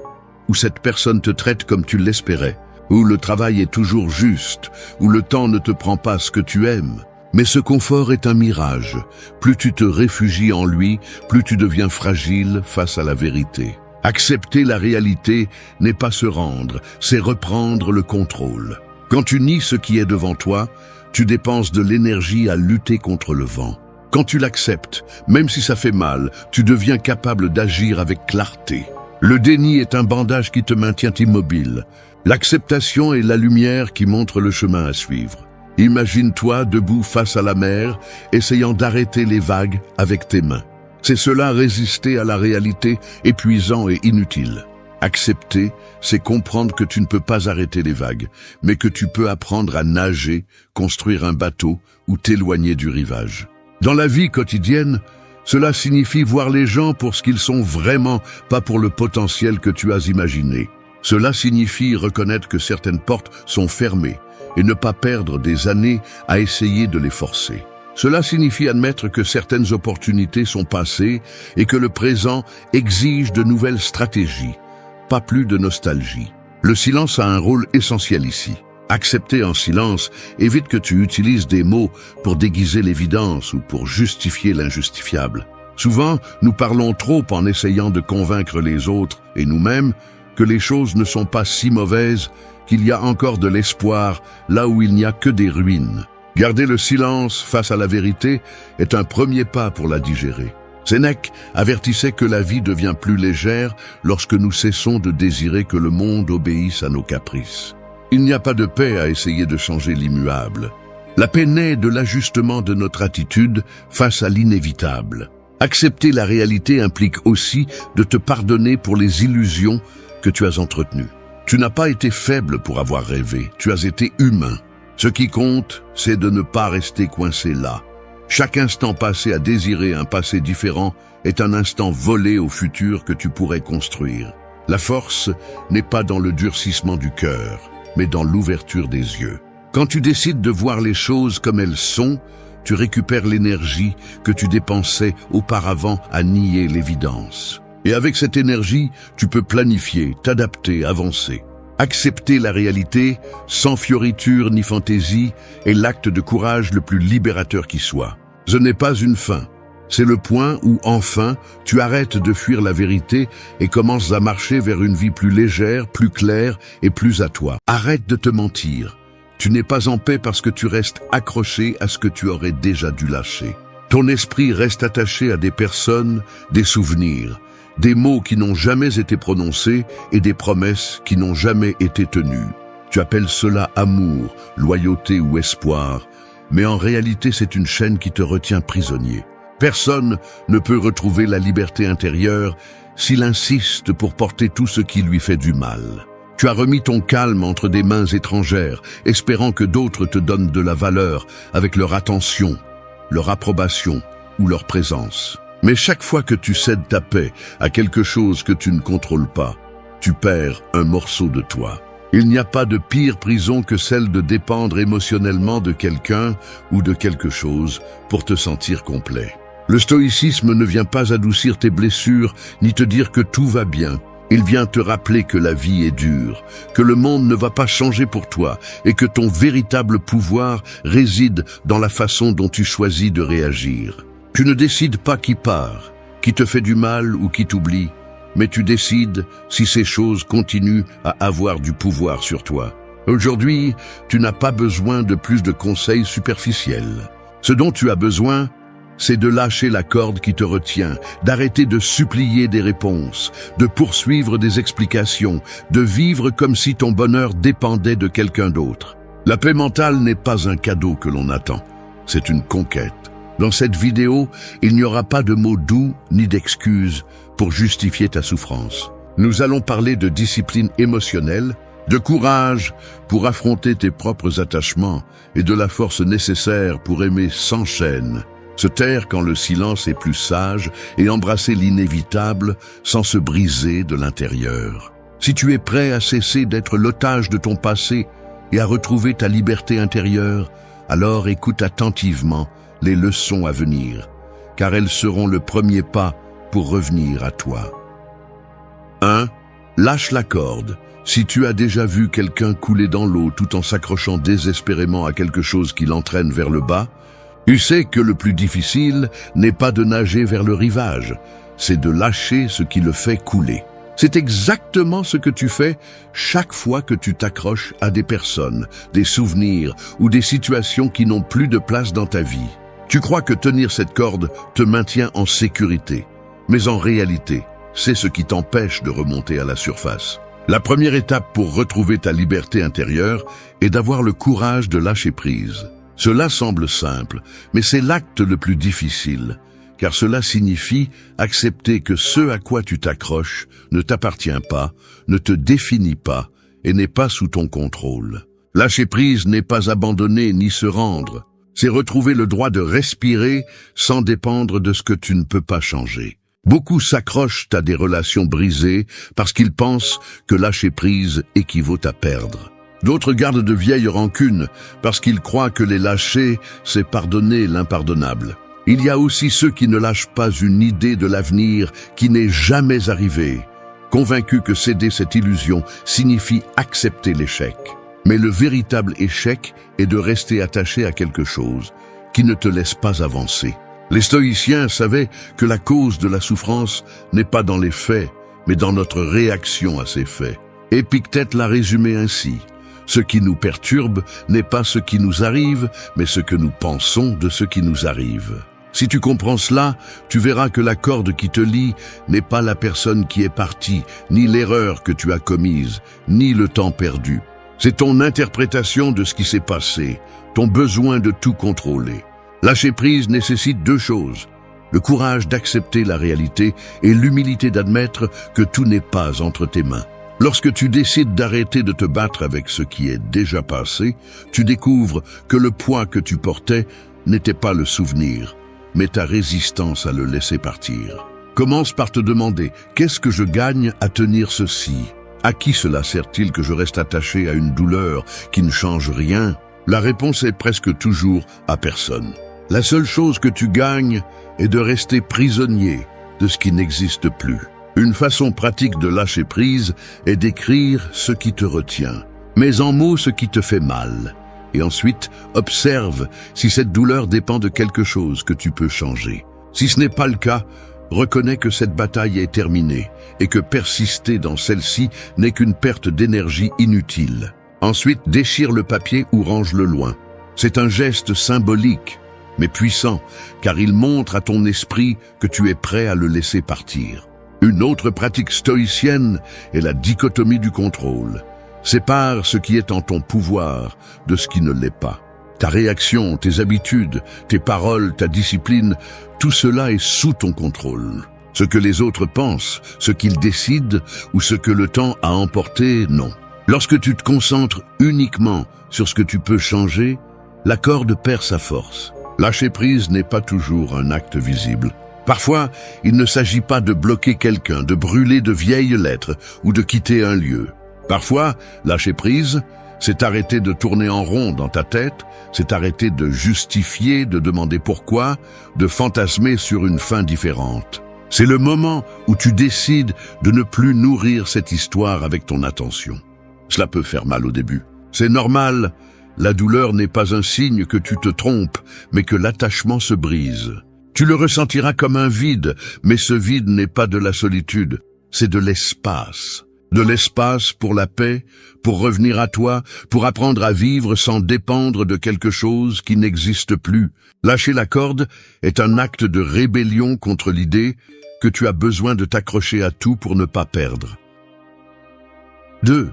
où cette personne te traite comme tu l'espérais, où le travail est toujours juste, où le temps ne te prend pas ce que tu aimes. Mais ce confort est un mirage. Plus tu te réfugies en lui, plus tu deviens fragile face à la vérité. Accepter la réalité n'est pas se rendre, c'est reprendre le contrôle. Quand tu nies ce qui est devant toi, tu dépenses de l'énergie à lutter contre le vent. Quand tu l'acceptes, même si ça fait mal, tu deviens capable d'agir avec clarté. Le déni est un bandage qui te maintient immobile. L'acceptation est la lumière qui montre le chemin à suivre. Imagine-toi debout face à la mer, essayant d'arrêter les vagues avec tes mains. C'est cela résister à la réalité, épuisant et inutile. Accepter, c'est comprendre que tu ne peux pas arrêter les vagues, mais que tu peux apprendre à nager, construire un bateau ou t'éloigner du rivage. Dans la vie quotidienne, cela signifie voir les gens pour ce qu'ils sont vraiment, pas pour le potentiel que tu as imaginé. Cela signifie reconnaître que certaines portes sont fermées et ne pas perdre des années à essayer de les forcer. Cela signifie admettre que certaines opportunités sont passées et que le présent exige de nouvelles stratégies, pas plus de nostalgie. Le silence a un rôle essentiel ici. Accepter en silence évite que tu utilises des mots pour déguiser l'évidence ou pour justifier l'injustifiable. Souvent, nous parlons trop en essayant de convaincre les autres et nous-mêmes que les choses ne sont pas si mauvaises, qu'il y a encore de l'espoir là où il n'y a que des ruines. Garder le silence face à la vérité est un premier pas pour la digérer. Sénèque avertissait que la vie devient plus légère lorsque nous cessons de désirer que le monde obéisse à nos caprices. Il n'y a pas de paix à essayer de changer l'immuable. La paix naît de l'ajustement de notre attitude face à l'inévitable. Accepter la réalité implique aussi de te pardonner pour les illusions que tu as entretenues. Tu n'as pas été faible pour avoir rêvé, tu as été humain. Ce qui compte, c'est de ne pas rester coincé là. Chaque instant passé à désirer un passé différent est un instant volé au futur que tu pourrais construire. La force n'est pas dans le durcissement du cœur, mais dans l'ouverture des yeux. Quand tu décides de voir les choses comme elles sont, tu récupères l'énergie que tu dépensais auparavant à nier l'évidence. Et avec cette énergie, tu peux planifier, t'adapter, avancer. Accepter la réalité, sans fioriture ni fantaisie, est l'acte de courage le plus libérateur qui soit. Ce n'est pas une fin. C'est le point où, enfin, tu arrêtes de fuir la vérité et commences à marcher vers une vie plus légère, plus claire et plus à toi. Arrête de te mentir. Tu n'es pas en paix parce que tu restes accroché à ce que tu aurais déjà dû lâcher. Ton esprit reste attaché à des personnes, des souvenirs, des mots qui n'ont jamais été prononcés et des promesses qui n'ont jamais été tenues. Tu appelles cela amour, loyauté ou espoir, mais en réalité c'est une chaîne qui te retient prisonnier. Personne ne peut retrouver la liberté intérieure s'il insiste pour porter tout ce qui lui fait du mal. Tu as remis ton calme entre des mains étrangères, espérant que d'autres te donnent de la valeur avec leur attention, leur approbation ou leur présence. Mais chaque fois que tu cèdes ta paix à quelque chose que tu ne contrôles pas, tu perds un morceau de toi. Il n'y a pas de pire prison que celle de dépendre émotionnellement de quelqu'un ou de quelque chose pour te sentir complet. Le stoïcisme ne vient pas adoucir tes blessures ni te dire que tout va bien. Il vient te rappeler que la vie est dure, que le monde ne va pas changer pour toi et que ton véritable pouvoir réside dans la façon dont tu choisis de réagir. Tu ne décides pas qui part, qui te fait du mal ou qui t'oublie, mais tu décides si ces choses continuent à avoir du pouvoir sur toi. Aujourd'hui, tu n'as pas besoin de plus de conseils superficiels. Ce dont tu as besoin, c'est de lâcher la corde qui te retient, d'arrêter de supplier des réponses, de poursuivre des explications, de vivre comme si ton bonheur dépendait de quelqu'un d'autre. La paix mentale n'est pas un cadeau que l'on attend, c'est une conquête. Dans cette vidéo, il n'y aura pas de mots doux ni d'excuses pour justifier ta souffrance. Nous allons parler de discipline émotionnelle, de courage pour affronter tes propres attachements et de la force nécessaire pour aimer sans chaîne. Se taire quand le silence est plus sage et embrasser l'inévitable sans se briser de l'intérieur. Si tu es prêt à cesser d'être l'otage de ton passé et à retrouver ta liberté intérieure, alors écoute attentivement les leçons à venir, car elles seront le premier pas pour revenir à toi. 1. Lâche la corde. Si tu as déjà vu quelqu'un couler dans l'eau tout en s'accrochant désespérément à quelque chose qui l'entraîne vers le bas, tu sais que le plus difficile n'est pas de nager vers le rivage, c'est de lâcher ce qui le fait couler. C'est exactement ce que tu fais chaque fois que tu t'accroches à des personnes, des souvenirs ou des situations qui n'ont plus de place dans ta vie. Tu crois que tenir cette corde te maintient en sécurité, mais en réalité, c'est ce qui t'empêche de remonter à la surface. La première étape pour retrouver ta liberté intérieure est d'avoir le courage de lâcher prise. Cela semble simple, mais c'est l'acte le plus difficile, car cela signifie accepter que ce à quoi tu t'accroches ne t'appartient pas, ne te définit pas et n'est pas sous ton contrôle. Lâcher prise n'est pas abandonner ni se rendre, c'est retrouver le droit de respirer sans dépendre de ce que tu ne peux pas changer. Beaucoup s'accrochent à des relations brisées parce qu'ils pensent que lâcher prise équivaut à perdre. D'autres gardent de vieilles rancunes parce qu'ils croient que les lâcher, c'est pardonner l'impardonnable. Il y a aussi ceux qui ne lâchent pas une idée de l'avenir qui n'est jamais arrivée, convaincus que céder cette illusion signifie accepter l'échec. Mais le véritable échec est de rester attaché à quelque chose qui ne te laisse pas avancer. Les stoïciens savaient que la cause de la souffrance n'est pas dans les faits, mais dans notre réaction à ces faits. Épictète l'a résumé ainsi. Ce qui nous perturbe n'est pas ce qui nous arrive, mais ce que nous pensons de ce qui nous arrive. Si tu comprends cela, tu verras que la corde qui te lie n'est pas la personne qui est partie, ni l'erreur que tu as commise, ni le temps perdu. C'est ton interprétation de ce qui s'est passé, ton besoin de tout contrôler. Lâcher prise nécessite deux choses, le courage d'accepter la réalité et l'humilité d'admettre que tout n'est pas entre tes mains. Lorsque tu décides d'arrêter de te battre avec ce qui est déjà passé, tu découvres que le poids que tu portais n'était pas le souvenir, mais ta résistance à le laisser partir. Commence par te demander, qu'est-ce que je gagne à tenir ceci? À qui cela sert-il que je reste attaché à une douleur qui ne change rien? La réponse est presque toujours à personne. La seule chose que tu gagnes est de rester prisonnier de ce qui n'existe plus. Une façon pratique de lâcher prise est d'écrire ce qui te retient. Mets en mots ce qui te fait mal. Et ensuite, observe si cette douleur dépend de quelque chose que tu peux changer. Si ce n'est pas le cas, reconnais que cette bataille est terminée et que persister dans celle-ci n'est qu'une perte d'énergie inutile. Ensuite, déchire le papier ou range-le loin. C'est un geste symbolique, mais puissant, car il montre à ton esprit que tu es prêt à le laisser partir. Une autre pratique stoïcienne est la dichotomie du contrôle. Sépare ce qui est en ton pouvoir de ce qui ne l'est pas. Ta réaction, tes habitudes, tes paroles, ta discipline, tout cela est sous ton contrôle. Ce que les autres pensent, ce qu'ils décident ou ce que le temps a emporté, non. Lorsque tu te concentres uniquement sur ce que tu peux changer, la corde perd sa force. Lâcher prise n'est pas toujours un acte visible. Parfois, il ne s'agit pas de bloquer quelqu'un, de brûler de vieilles lettres ou de quitter un lieu. Parfois, lâcher prise, c'est arrêter de tourner en rond dans ta tête, c'est arrêter de justifier, de demander pourquoi, de fantasmer sur une fin différente. C'est le moment où tu décides de ne plus nourrir cette histoire avec ton attention. Cela peut faire mal au début. C'est normal. La douleur n'est pas un signe que tu te trompes, mais que l'attachement se brise. Tu le ressentiras comme un vide, mais ce vide n'est pas de la solitude, c'est de l'espace. De l'espace pour la paix, pour revenir à toi, pour apprendre à vivre sans dépendre de quelque chose qui n'existe plus. Lâcher la corde est un acte de rébellion contre l'idée que tu as besoin de t'accrocher à tout pour ne pas perdre. 2.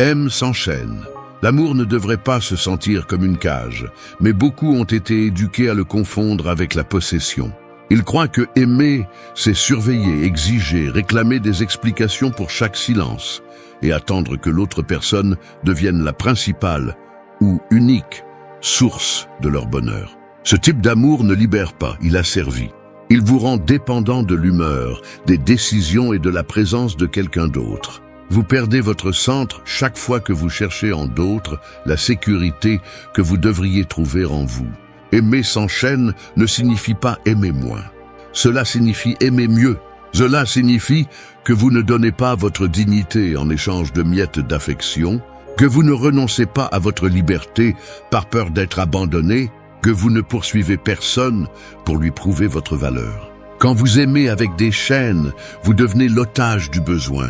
Aime s'enchaîne. L'amour ne devrait pas se sentir comme une cage, mais beaucoup ont été éduqués à le confondre avec la possession. Ils croient que aimer, c'est surveiller, exiger, réclamer des explications pour chaque silence, et attendre que l'autre personne devienne la principale ou unique source de leur bonheur. Ce type d'amour ne libère pas, il asservit. Il vous rend dépendant de l'humeur, des décisions et de la présence de quelqu'un d'autre. Vous perdez votre centre chaque fois que vous cherchez en d'autres la sécurité que vous devriez trouver en vous. Aimer s'enchaîne ne signifie pas aimer moins. Cela signifie aimer mieux. Cela signifie que vous ne donnez pas votre dignité en échange de miettes d'affection, que vous ne renoncez pas à votre liberté par peur d'être abandonné, que vous ne poursuivez personne pour lui prouver votre valeur. Quand vous aimez avec des chaînes, vous devenez l'otage du besoin.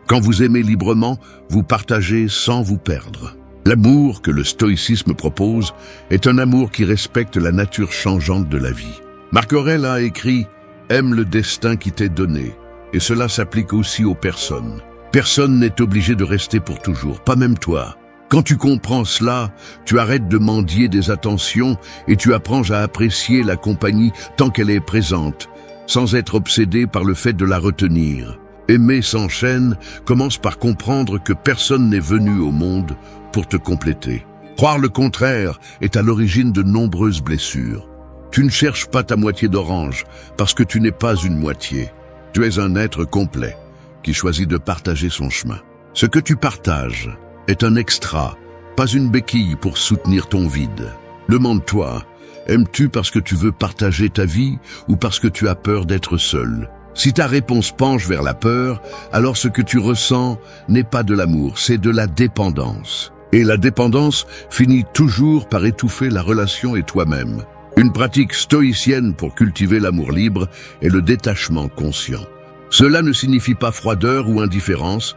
Quand vous aimez librement, vous partagez sans vous perdre. L'amour que le stoïcisme propose est un amour qui respecte la nature changeante de la vie. Marc Aurèle a écrit « Aime le destin qui t'est donné » et cela s'applique aussi aux personnes. Personne n'est obligé de rester pour toujours, pas même toi. Quand tu comprends cela, tu arrêtes de mendier des attentions et tu apprends à apprécier la compagnie tant qu'elle est présente, sans être obsédé par le fait de la retenir. Aimer s'enchaîne commence par comprendre que personne n'est venu au monde pour te compléter. Croire le contraire est à l'origine de nombreuses blessures. Tu ne cherches pas ta moitié d'orange parce que tu n'es pas une moitié. Tu es un être complet qui choisit de partager son chemin. Ce que tu partages est un extra, pas une béquille pour soutenir ton vide. Demande-toi, aimes-tu parce que tu veux partager ta vie ou parce que tu as peur d'être seul? Si ta réponse penche vers la peur, alors ce que tu ressens n'est pas de l'amour, c'est de la dépendance. Et la dépendance finit toujours par étouffer la relation et toi-même. Une pratique stoïcienne pour cultiver l'amour libre est le détachement conscient. Cela ne signifie pas froideur ou indifférence.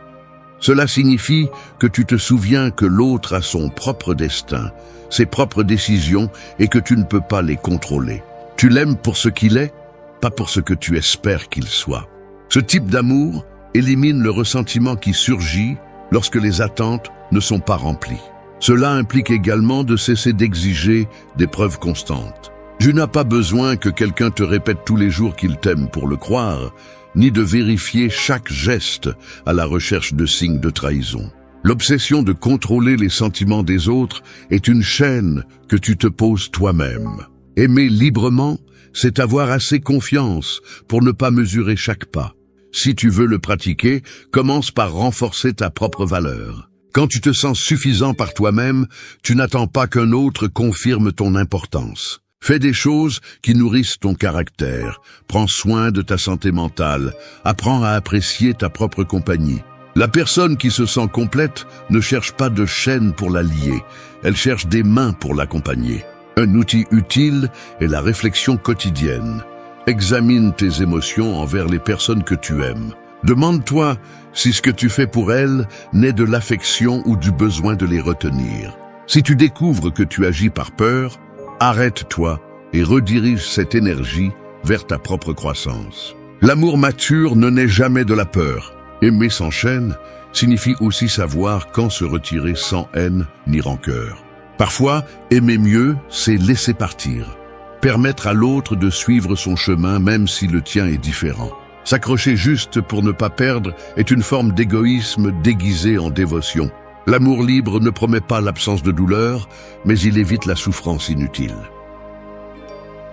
Cela signifie que tu te souviens que l'autre a son propre destin, ses propres décisions et que tu ne peux pas les contrôler. Tu l'aimes pour ce qu'il est, pas pour ce que tu espères qu'il soit. Ce type d'amour élimine le ressentiment qui surgit lorsque les attentes ne sont pas remplies. Cela implique également de cesser d'exiger des preuves constantes. Tu n'as pas besoin que quelqu'un te répète tous les jours qu'il t'aime pour le croire, ni de vérifier chaque geste à la recherche de signes de trahison. L'obsession de contrôler les sentiments des autres est une chaîne que tu te poses toi-même. Aimer librement, c'est avoir assez confiance pour ne pas mesurer chaque pas. Si tu veux le pratiquer, commence par renforcer ta propre valeur. Quand tu te sens suffisant par toi-même, tu n'attends pas qu'un autre confirme ton importance. Fais des choses qui nourrissent ton caractère. Prends soin de ta santé mentale. Apprends à apprécier ta propre compagnie. La personne qui se sent complète ne cherche pas de chaîne pour la lier. Elle cherche des mains pour l'accompagner. Un outil utile est la réflexion quotidienne. Examine tes émotions envers les personnes que tu aimes. Demande-toi si ce que tu fais pour elles naît de l'affection ou du besoin de les retenir. Si tu découvres que tu agis par peur, arrête-toi et redirige cette énergie vers ta propre croissance. L'amour mature ne naît jamais de la peur. Aimer s'enchaîne signifie aussi savoir quand se retirer sans haine ni rancœur. Parfois, aimer mieux, c'est laisser partir. Permettre à l'autre de suivre son chemin même si le tien est différent. S'accrocher juste pour ne pas perdre est une forme d'égoïsme déguisée en dévotion. L'amour libre ne promet pas l'absence de douleur, mais il évite la souffrance inutile.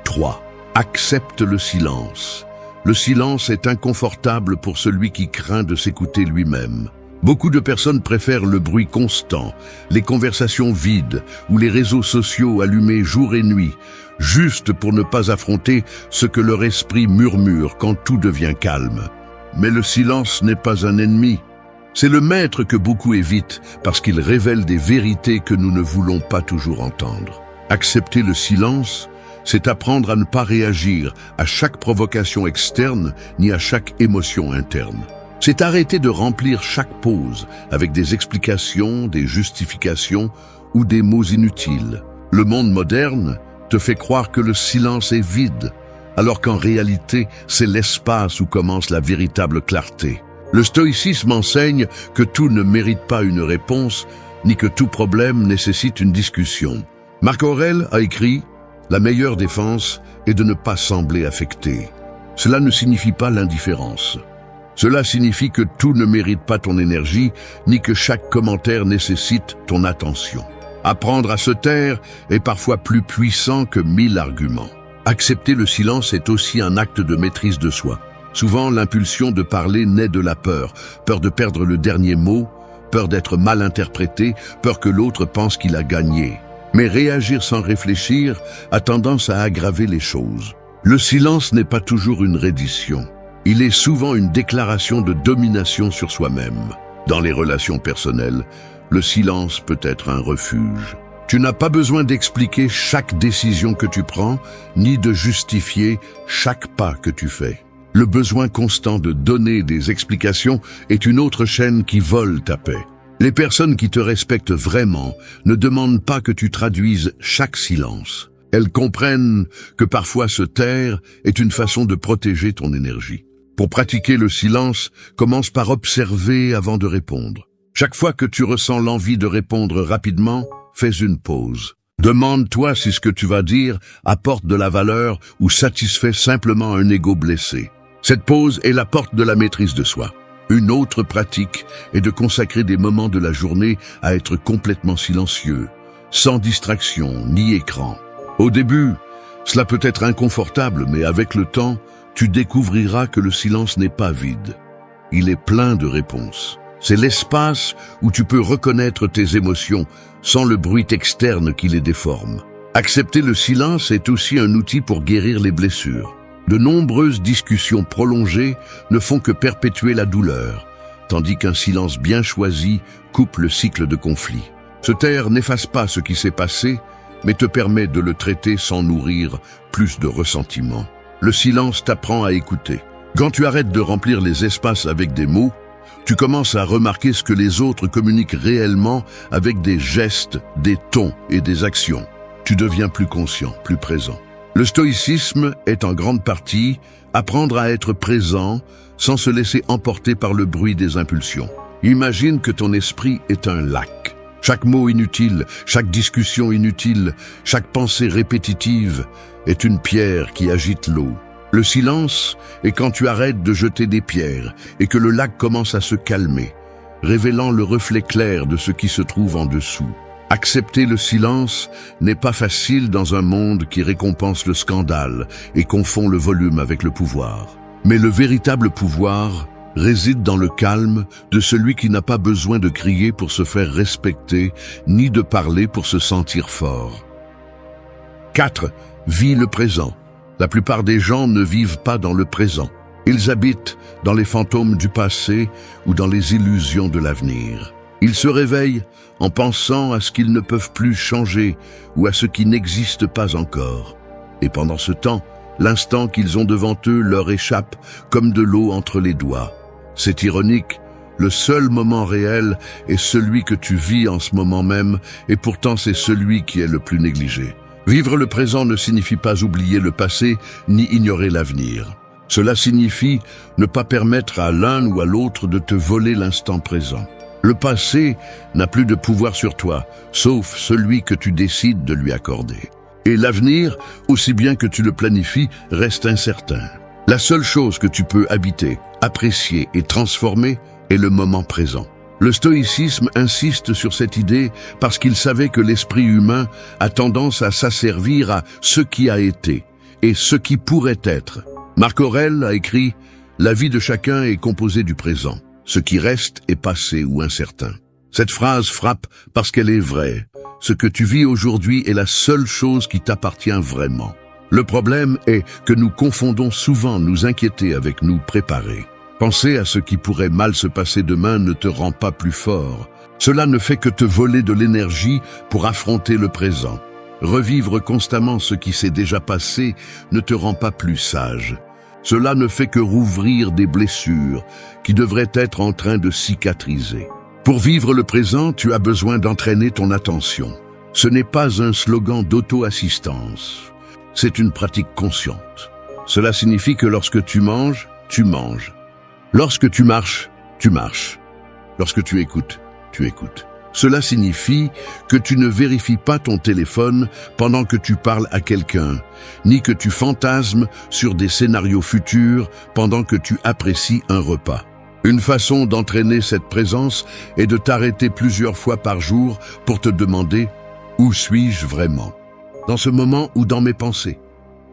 3. Accepte le silence. Le silence est inconfortable pour celui qui craint de s'écouter lui-même. Beaucoup de personnes préfèrent le bruit constant, les conversations vides ou les réseaux sociaux allumés jour et nuit, juste pour ne pas affronter ce que leur esprit murmure quand tout devient calme. Mais le silence n'est pas un ennemi. C'est le maître que beaucoup évitent parce qu'il révèle des vérités que nous ne voulons pas toujours entendre. Accepter le silence, c'est apprendre à ne pas réagir à chaque provocation externe ni à chaque émotion interne. C'est arrêter de remplir chaque pause avec des explications, des justifications ou des mots inutiles. Le monde moderne te fait croire que le silence est vide, alors qu'en réalité, c'est l'espace où commence la véritable clarté. Le stoïcisme enseigne que tout ne mérite pas une réponse, ni que tout problème nécessite une discussion. Marc Aurèle a écrit « La meilleure défense est de ne pas sembler affecté ». Cela ne signifie pas l'indifférence. Cela signifie que tout ne mérite pas ton énergie, ni que chaque commentaire nécessite ton attention. Apprendre à se taire est parfois plus puissant que 1000 arguments. Accepter le silence est aussi un acte de maîtrise de soi. Souvent, l'impulsion de parler naît de la peur. Peur de perdre le dernier mot, peur d'être mal interprété, peur que l'autre pense qu'il a gagné. Mais réagir sans réfléchir a tendance à aggraver les choses. Le silence n'est pas toujours une reddition. Il est souvent une déclaration de domination sur soi-même. Dans les relations personnelles, le silence peut être un refuge. Tu n'as pas besoin d'expliquer chaque décision que tu prends, ni de justifier chaque pas que tu fais. Le besoin constant de donner des explications est une autre chaîne qui vole ta paix. Les personnes qui te respectent vraiment ne demandent pas que tu traduises chaque silence. Elles comprennent que parfois se taire est une façon de protéger ton énergie. Pour pratiquer le silence, commence par observer avant de répondre. Chaque fois que tu ressens l'envie de répondre rapidement, fais une pause. Demande-toi si ce que tu vas dire apporte de la valeur ou satisfait simplement un ego blessé. Cette pause est la porte de la maîtrise de soi. Une autre pratique est de consacrer des moments de la journée à être complètement silencieux, sans distraction ni écran. Au début, cela peut être inconfortable, mais avec le temps, tu découvriras que le silence n'est pas vide. Il est plein de réponses. C'est l'espace où tu peux reconnaître tes émotions sans le bruit externe qui les déforme. Accepter le silence est aussi un outil pour guérir les blessures. De nombreuses discussions prolongées ne font que perpétuer la douleur, tandis qu'un silence bien choisi coupe le cycle de conflit. Se taire n'efface pas ce qui s'est passé, mais te permet de le traiter sans nourrir plus de ressentiment. Le silence t'apprend à écouter. Quand tu arrêtes de remplir les espaces avec des mots, tu commences à remarquer ce que les autres communiquent réellement avec des gestes, des tons et des actions. Tu deviens plus conscient, plus présent. Le stoïcisme est en grande partie apprendre à être présent sans se laisser emporter par le bruit des impulsions. Imagine que ton esprit est un lac. Chaque mot inutile, chaque discussion inutile, chaque pensée répétitive est une pierre qui agite l'eau. Le silence est quand tu arrêtes de jeter des pierres et que le lac commence à se calmer, révélant le reflet clair de ce qui se trouve en dessous. Accepter le silence n'est pas facile dans un monde qui récompense le scandale et confond le volume avec le pouvoir. Mais le véritable pouvoir réside dans le calme de celui qui n'a pas besoin de crier pour se faire respecter, ni de parler pour se sentir fort. 4. Vis le présent. La plupart des gens ne vivent pas dans le présent. Ils habitent dans les fantômes du passé ou dans les illusions de l'avenir. Ils se réveillent en pensant à ce qu'ils ne peuvent plus changer ou à ce qui n'existe pas encore. Et pendant ce temps, l'instant qu'ils ont devant eux leur échappe comme de l'eau entre les doigts. C'est ironique, le seul moment réel est celui que tu vis en ce moment même, et pourtant c'est celui qui est le plus négligé. Vivre le présent ne signifie pas oublier le passé, ni ignorer l'avenir. Cela signifie ne pas permettre à l'un ou à l'autre de te voler l'instant présent. Le passé n'a plus de pouvoir sur toi, sauf celui que tu décides de lui accorder. Et l'avenir, aussi bien que tu le planifies, reste incertain. La seule chose que tu peux habiter, apprécier et transformer est le moment présent. Le stoïcisme insiste sur cette idée parce qu'il savait que l'esprit humain a tendance à s'asservir à ce qui a été et ce qui pourrait être. Marc Aurèle a écrit « La vie de chacun est composée du présent ». Ce qui reste est passé ou incertain. Cette phrase frappe parce qu'elle est vraie. Ce que tu vis aujourd'hui est la seule chose qui t'appartient vraiment. Le problème est que nous confondons souvent nous inquiéter avec nous préparer. Penser à ce qui pourrait mal se passer demain ne te rend pas plus fort. Cela ne fait que te voler de l'énergie pour affronter le présent. Revivre constamment ce qui s'est déjà passé ne te rend pas plus sage. Cela ne fait que rouvrir des blessures qui devraient être en train de cicatriser. Pour vivre le présent, tu as besoin d'entraîner ton attention. Ce n'est pas un slogan d'auto-assistance. C'est une pratique consciente. Cela signifie que lorsque tu manges, tu manges. Lorsque tu marches, tu marches. Lorsque tu écoutes, tu écoutes. Cela signifie que tu ne vérifies pas ton téléphone pendant que tu parles à quelqu'un, ni que tu fantasmes sur des scénarios futurs pendant que tu apprécies un repas. Une façon d'entraîner cette présence est de t'arrêter plusieurs fois par jour pour te demander « Où suis-je vraiment ?» Dans ce moment ou dans mes pensées.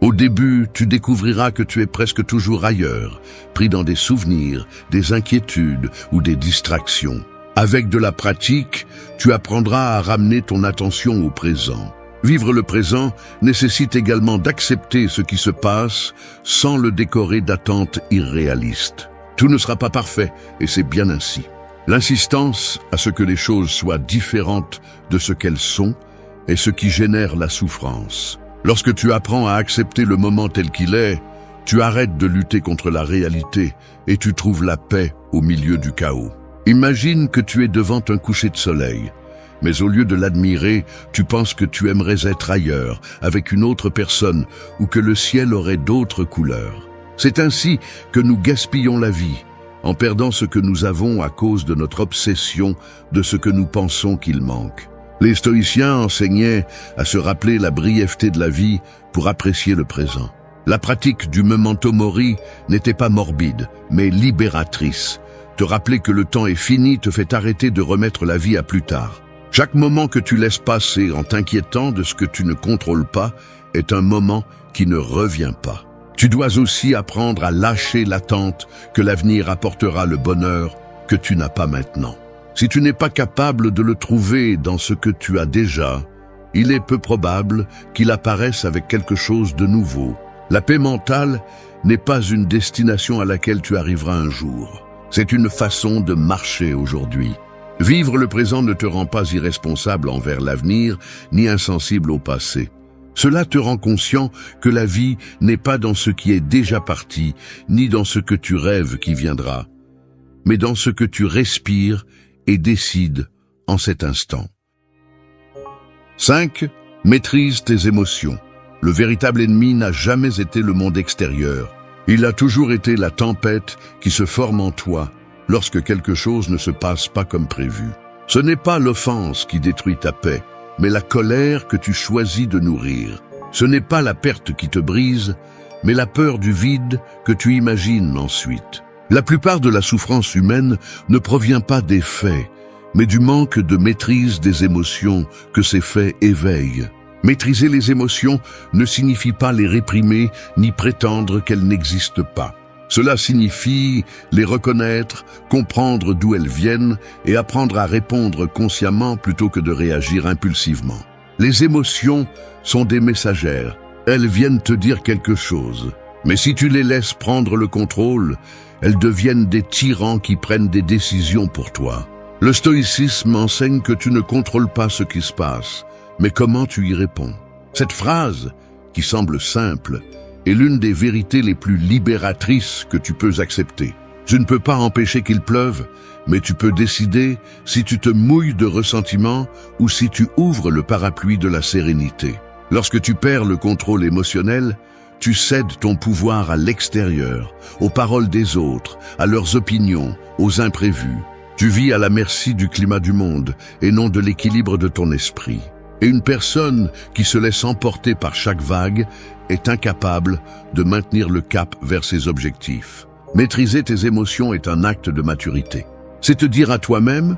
Au début, tu découvriras que tu es presque toujours ailleurs, pris dans des souvenirs, des inquiétudes ou des distractions. Avec de la pratique, tu apprendras à ramener ton attention au présent. Vivre le présent nécessite également d'accepter ce qui se passe sans le décorer d'attentes irréalistes. Tout ne sera pas parfait et c'est bien ainsi. L'insistance à ce que les choses soient différentes de ce qu'elles sont est ce qui génère la souffrance. Lorsque tu apprends à accepter le moment tel qu'il est, tu arrêtes de lutter contre la réalité et tu trouves la paix au milieu du chaos. Imagine que tu es devant un coucher de soleil, mais au lieu de l'admirer, tu penses que tu aimerais être ailleurs, avec une autre personne, ou que le ciel aurait d'autres couleurs. C'est ainsi que nous gaspillons la vie, en perdant ce que nous avons à cause de notre obsession de ce que nous pensons qu'il manque. Les stoïciens enseignaient à se rappeler la brièveté de la vie pour apprécier le présent. La pratique du memento mori n'était pas morbide, mais libératrice. Te rappeler que le temps est fini te fait arrêter de remettre la vie à plus tard. Chaque moment que tu laisses passer en t'inquiétant de ce que tu ne contrôles pas est un moment qui ne revient pas. Tu dois aussi apprendre à lâcher l'attente que l'avenir apportera le bonheur que tu n'as pas maintenant. Si tu n'es pas capable de le trouver dans ce que tu as déjà, il est peu probable qu'il apparaisse avec quelque chose de nouveau. La paix mentale n'est pas une destination à laquelle tu arriveras un jour. C'est une façon de marcher aujourd'hui. Vivre le présent ne te rend pas irresponsable envers l'avenir, ni insensible au passé. Cela te rend conscient que la vie n'est pas dans ce qui est déjà parti, ni dans ce que tu rêves qui viendra, mais dans ce que tu respires et décides en cet instant. 5. Maîtrise tes émotions. Le véritable ennemi n'a jamais été le monde extérieur. Il a toujours été la tempête qui se forme en toi lorsque quelque chose ne se passe pas comme prévu. Ce n'est pas l'offense qui détruit ta paix, mais la colère que tu choisis de nourrir. Ce n'est pas la perte qui te brise, mais la peur du vide que tu imagines ensuite. La plupart de la souffrance humaine ne provient pas des faits, mais du manque de maîtrise des émotions que ces faits éveillent. Maîtriser les émotions ne signifie pas les réprimer ni prétendre qu'elles n'existent pas. Cela signifie les reconnaître, comprendre d'où elles viennent et apprendre à répondre consciemment plutôt que de réagir impulsivement. Les émotions sont des messagères. Elles viennent te dire quelque chose. Mais si tu les laisses prendre le contrôle, elles deviennent des tyrans qui prennent des décisions pour toi. Le stoïcisme enseigne que tu ne contrôles pas ce qui se passe, mais comment tu y réponds. Cette phrase, qui semble simple, est l'une des vérités les plus libératrices que tu peux accepter. Tu ne peux pas empêcher qu'il pleuve, mais tu peux décider si tu te mouilles de ressentiment ou si tu ouvres le parapluie de la sérénité. Lorsque tu perds le contrôle émotionnel, tu cèdes ton pouvoir à l'extérieur, aux paroles des autres, à leurs opinions, aux imprévus. Tu vis à la merci du climat du monde et non de l'équilibre de ton esprit. Et une personne qui se laisse emporter par chaque vague est incapable de maintenir le cap vers ses objectifs. Maîtriser tes émotions est un acte de maturité. C'est te dire à toi-même,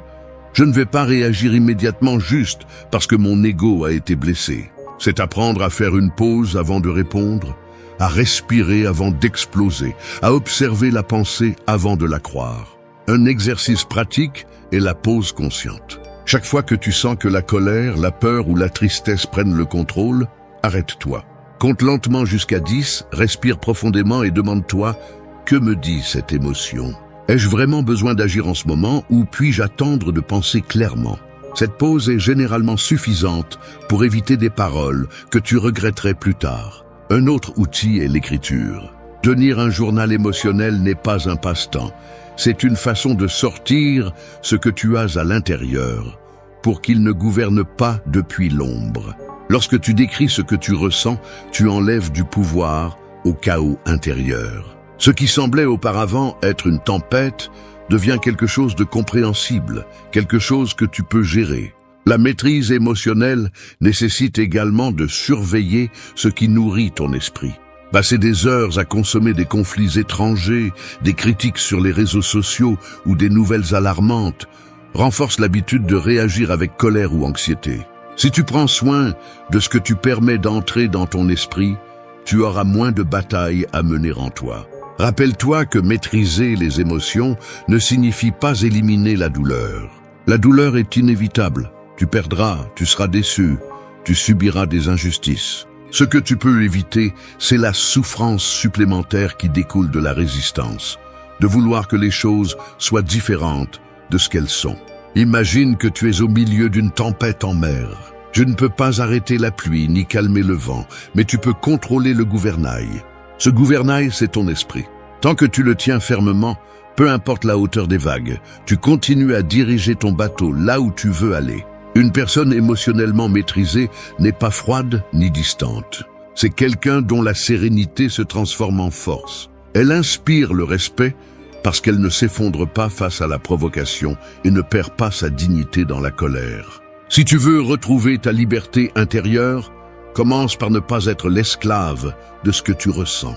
je ne vais pas réagir immédiatement juste parce que mon ego a été blessé. C'est apprendre à faire une pause avant de répondre, à respirer avant d'exploser, à observer la pensée avant de la croire. Un exercice pratique est la pause consciente. Chaque fois que tu sens que la colère, la peur ou la tristesse prennent le contrôle, arrête-toi. Compte lentement jusqu'à 10, respire profondément et demande-toi « Que me dit cette émotion ? Ai-je vraiment besoin d'agir en ce moment ou puis-je attendre de penser clairement ?» Cette pause est généralement suffisante pour éviter des paroles que tu regretterais plus tard. Un autre outil est l'écriture. Tenir un journal émotionnel n'est pas un passe-temps. C'est une façon de sortir ce que tu as à l'intérieur pour qu'il ne gouverne pas depuis l'ombre. Lorsque tu décris ce que tu ressens, tu enlèves du pouvoir au chaos intérieur. Ce qui semblait auparavant être une tempête devient quelque chose de compréhensible, quelque chose que tu peux gérer. La maîtrise émotionnelle nécessite également de surveiller ce qui nourrit ton esprit. Passer des heures à consommer des conflits étrangers, des critiques sur les réseaux sociaux ou des nouvelles alarmantes renforce l'habitude de réagir avec colère ou anxiété. Si tu prends soin de ce que tu permets d'entrer dans ton esprit, tu auras moins de batailles à mener en toi. Rappelle-toi que maîtriser les émotions ne signifie pas éliminer la douleur. La douleur est inévitable. Tu perdras, tu seras déçu, tu subiras des injustices. Ce que tu peux éviter, c'est la souffrance supplémentaire qui découle de la résistance, de vouloir que les choses soient différentes de ce qu'elles sont. Imagine que tu es au milieu d'une tempête en mer. Je ne peux pas arrêter la pluie ni calmer le vent, mais tu peux contrôler le gouvernail. Ce gouvernail, c'est ton esprit. Tant que tu le tiens fermement, peu importe la hauteur des vagues, tu continues à diriger ton bateau là où tu veux aller. Une personne émotionnellement maîtrisée n'est pas froide ni distante. C'est quelqu'un dont la sérénité se transforme en force. Elle inspire le respect parce qu'elle ne s'effondre pas face à la provocation et ne perd pas sa dignité dans la colère. Si tu veux retrouver ta liberté intérieure, commence par ne pas être l'esclave de ce que tu ressens.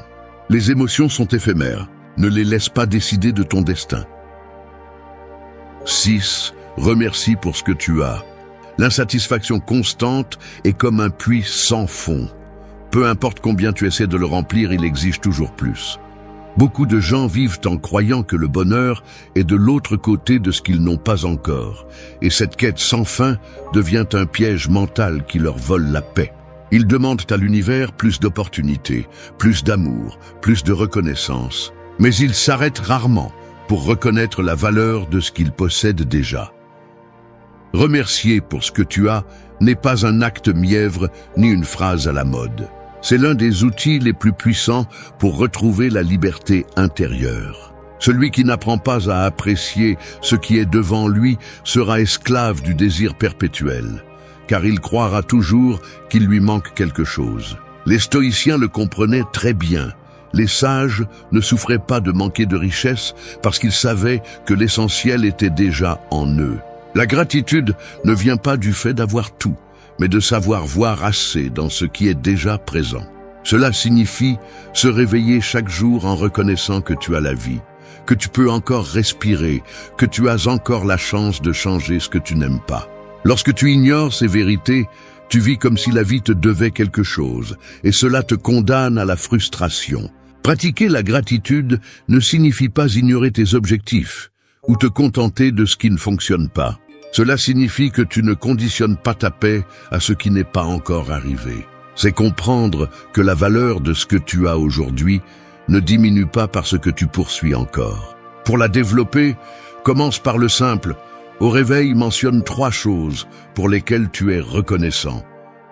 Les émotions sont éphémères. Ne les laisse pas décider de ton destin. 6. Remercie pour ce que tu as. L'insatisfaction constante est comme un puits sans fond. Peu importe combien tu essaies de le remplir, il exige toujours plus. Beaucoup de gens vivent en croyant que le bonheur est de l'autre côté de ce qu'ils n'ont pas encore. Et cette quête sans fin devient un piège mental qui leur vole la paix. Ils demandent à l'univers plus d'opportunités, plus d'amour, plus de reconnaissance. Mais ils s'arrêtent rarement pour reconnaître la valeur de ce qu'ils possèdent déjà. Remercier pour ce que tu as n'est pas un acte mièvre ni une phrase à la mode. C'est l'un des outils les plus puissants pour retrouver la liberté intérieure. Celui qui n'apprend pas à apprécier ce qui est devant lui sera esclave du désir perpétuel, car il croira toujours qu'il lui manque quelque chose. Les stoïciens le comprenaient très bien. Les sages ne souffraient pas de manquer de richesse parce qu'ils savaient que l'essentiel était déjà en eux. La gratitude ne vient pas du fait d'avoir tout, mais de savoir voir assez dans ce qui est déjà présent. Cela signifie se réveiller chaque jour en reconnaissant que tu as la vie, que tu peux encore respirer, que tu as encore la chance de changer ce que tu n'aimes pas. Lorsque tu ignores ces vérités, tu vis comme si la vie te devait quelque chose, et cela te condamne à la frustration. Pratiquer la gratitude ne signifie pas ignorer tes objectifs, ou te contenter de ce qui ne fonctionne pas. Cela signifie que tu ne conditionnes pas ta paix à ce qui n'est pas encore arrivé. C'est comprendre que la valeur de ce que tu as aujourd'hui ne diminue pas parce que tu poursuis encore. Pour la développer, commence par le simple. Au réveil, mentionne 3 choses pour lesquelles tu es reconnaissant,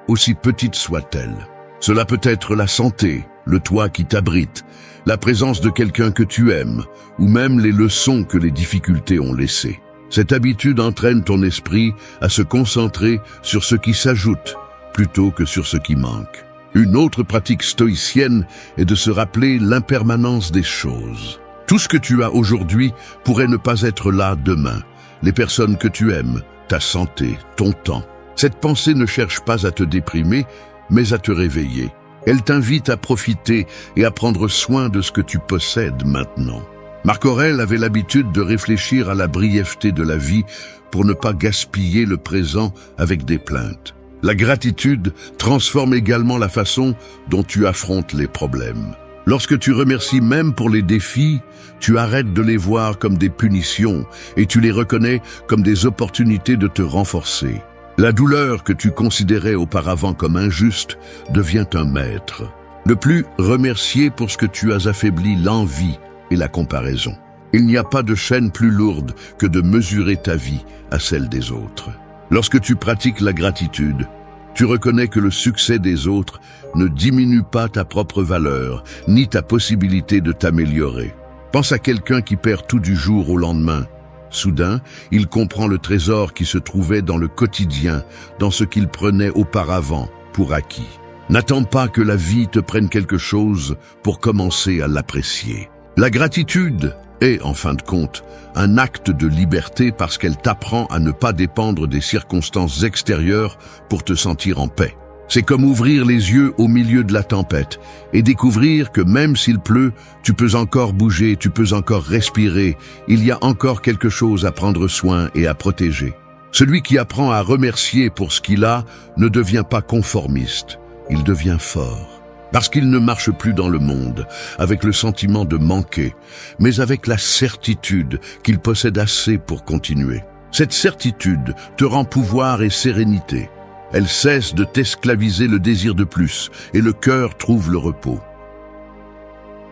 aussi petites soient-elles. Cela peut être la santé, le toit qui t'abrite, la présence de quelqu'un que tu aimes, ou même les leçons que les difficultés ont laissées. Cette habitude entraîne ton esprit à se concentrer sur ce qui s'ajoute, plutôt que sur ce qui manque. Une autre pratique stoïcienne est de se rappeler l'impermanence des choses. Tout ce que tu as aujourd'hui pourrait ne pas être là demain. Les personnes que tu aimes, ta santé, ton temps. Cette pensée ne cherche pas à te déprimer, mais à te réveiller. Elle t'invite à profiter et à prendre soin de ce que tu possèdes maintenant. Marc Aurèle avait l'habitude de réfléchir à la brièveté de la vie pour ne pas gaspiller le présent avec des plaintes. La gratitude transforme également la façon dont tu affrontes les problèmes. Lorsque tu remercies même pour les défis, tu arrêtes de les voir comme des punitions et tu les reconnais comme des opportunités de te renforcer. La douleur que tu considérais auparavant comme injuste devient un maître. Ne plus remercier pour ce que tu as affaibli l'envie et la comparaison. Il n'y a pas de chaîne plus lourde que de mesurer ta vie à celle des autres. Lorsque tu pratiques la gratitude, tu reconnais que le succès des autres ne diminue pas ta propre valeur, ni ta possibilité de t'améliorer. Pense à quelqu'un qui perd tout du jour au lendemain. Soudain, il comprend le trésor qui se trouvait dans le quotidien, dans ce qu'il prenait auparavant pour acquis. N'attends pas que la vie te prenne quelque chose pour commencer à l'apprécier. La gratitude est, en fin de compte, un acte de liberté parce qu'elle t'apprend à ne pas dépendre des circonstances extérieures pour te sentir en paix. C'est comme ouvrir les yeux au milieu de la tempête et découvrir que même s'il pleut, tu peux encore bouger, tu peux encore respirer, il y a encore quelque chose à prendre soin et à protéger. Celui qui apprend à remercier pour ce qu'il a ne devient pas conformiste, il devient fort. Parce qu'il ne marche plus dans le monde avec le sentiment de manquer, mais avec la certitude qu'il possède assez pour continuer. Cette certitude te rend pouvoir et sérénité. Elle cesse de t'esclaviser le désir de plus et le cœur trouve le repos.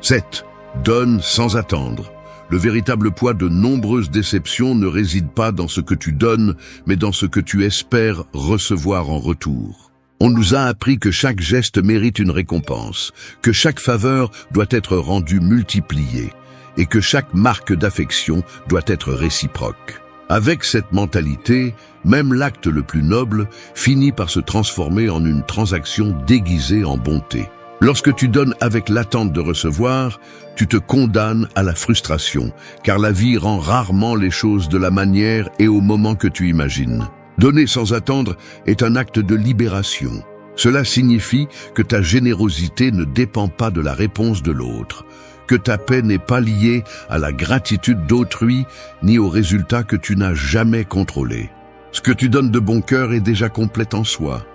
7. Donne sans attendre. Le véritable poids de nombreuses déceptions ne réside pas dans ce que tu donnes, mais dans ce que tu espères recevoir en retour. On nous a appris que chaque geste mérite une récompense, que chaque faveur doit être rendue multipliée et que chaque marque d'affection doit être réciproque. Avec cette mentalité, même l'acte le plus noble finit par se transformer en une transaction déguisée en bonté. Lorsque tu donnes avec l'attente de recevoir, tu te condamnes à la frustration, car la vie rend rarement les choses de la manière et au moment que tu imagines. Donner sans attendre est un acte de libération. Cela signifie que ta générosité ne dépend pas de la réponse de l'autre, que ta paix n'est pas liée à la gratitude d'autrui ni au résultat que tu n'as jamais contrôlé. Ce que tu donnes de bon cœur est déjà complet en soi.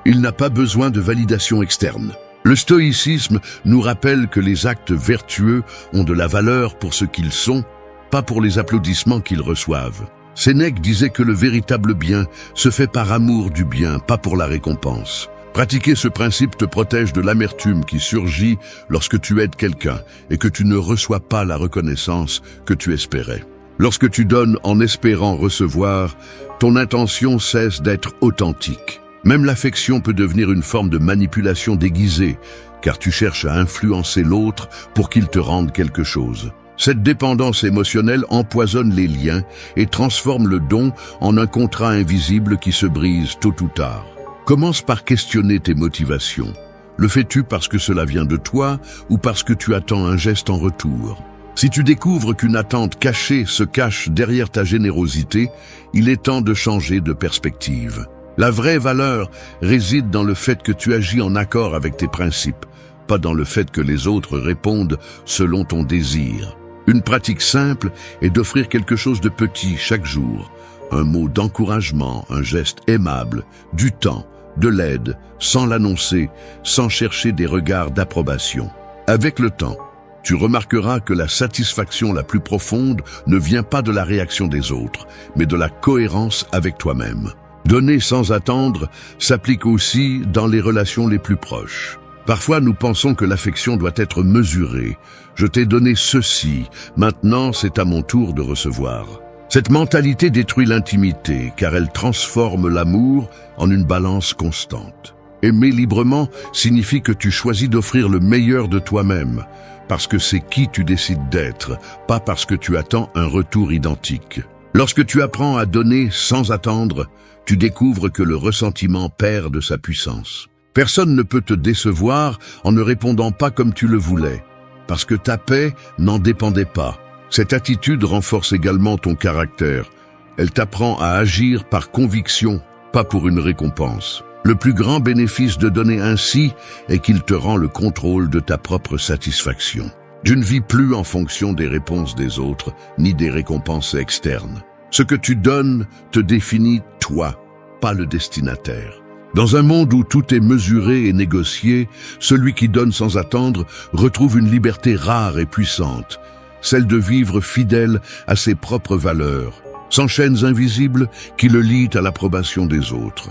Il n'a pas besoin de validation externe. Le stoïcisme nous rappelle que les actes vertueux ont de la valeur pour ce qu'ils sont, pas pour les applaudissements qu'ils reçoivent. Sénèque disait que le véritable bien se fait par amour du bien, pas pour la récompense. Pratiquer ce principe te protège de l'amertume qui surgit lorsque tu aides quelqu'un et que tu ne reçois pas la reconnaissance que tu espérais. Lorsque tu donnes en espérant recevoir, ton intention cesse d'être authentique. Même l'affection peut devenir une forme de manipulation déguisée, car tu cherches à influencer l'autre pour qu'il te rende quelque chose. Cette dépendance émotionnelle empoisonne les liens et transforme le don en un contrat invisible qui se brise tôt ou tard. Commence par questionner tes motivations. Le fais-tu parce que cela vient de toi ou parce que tu attends un geste en retour? Si tu découvres qu'une attente cachée se cache derrière ta générosité, il est temps de changer de perspective. La vraie valeur réside dans le fait que tu agis en accord avec tes principes, pas dans le fait que les autres répondent selon ton désir. Une pratique simple est d'offrir quelque chose de petit chaque jour. Un mot d'encouragement, un geste aimable, du temps, de l'aide, sans l'annoncer, sans chercher des regards d'approbation. Avec le temps, tu remarqueras que la satisfaction la plus profonde ne vient pas de la réaction des autres, mais de la cohérence avec toi-même. Donner sans attendre s'applique aussi dans les relations les plus proches. Parfois, nous pensons que l'affection doit être mesurée. Je t'ai donné ceci, maintenant c'est à mon tour de recevoir. Cette mentalité détruit l'intimité, car elle transforme l'amour en une balance constante. Aimer librement signifie que tu choisis d'offrir le meilleur de toi-même, parce que c'est qui tu décides d'être, pas parce que tu attends un retour identique. Lorsque tu apprends à donner sans attendre, tu découvres que le ressentiment perd de sa puissance. Personne ne peut te décevoir en ne répondant pas comme tu le voulais, parce que ta paix n'en dépendait pas. Cette attitude renforce également ton caractère. Elle t'apprend à agir par conviction, pas pour une récompense. Le plus grand bénéfice de donner ainsi est qu'il te rend le contrôle de ta propre satisfaction. Tu ne vis plus en fonction des réponses des autres, ni des récompenses externes. Ce que tu donnes te définit toi, pas le destinataire. Dans un monde où tout est mesuré et négocié, celui qui donne sans attendre retrouve une liberté rare et puissante, celle de vivre fidèle à ses propres valeurs, sans chaînes invisibles qui le lient à l'approbation des autres.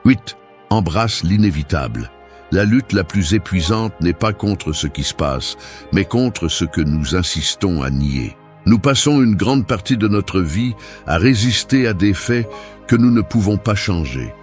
8. Embrasse l'inévitable. La lutte la plus épuisante n'est pas contre ce qui se passe, mais contre ce que nous insistons à nier. Nous passons une grande partie de notre vie à résister à des faits que nous ne pouvons pas changer.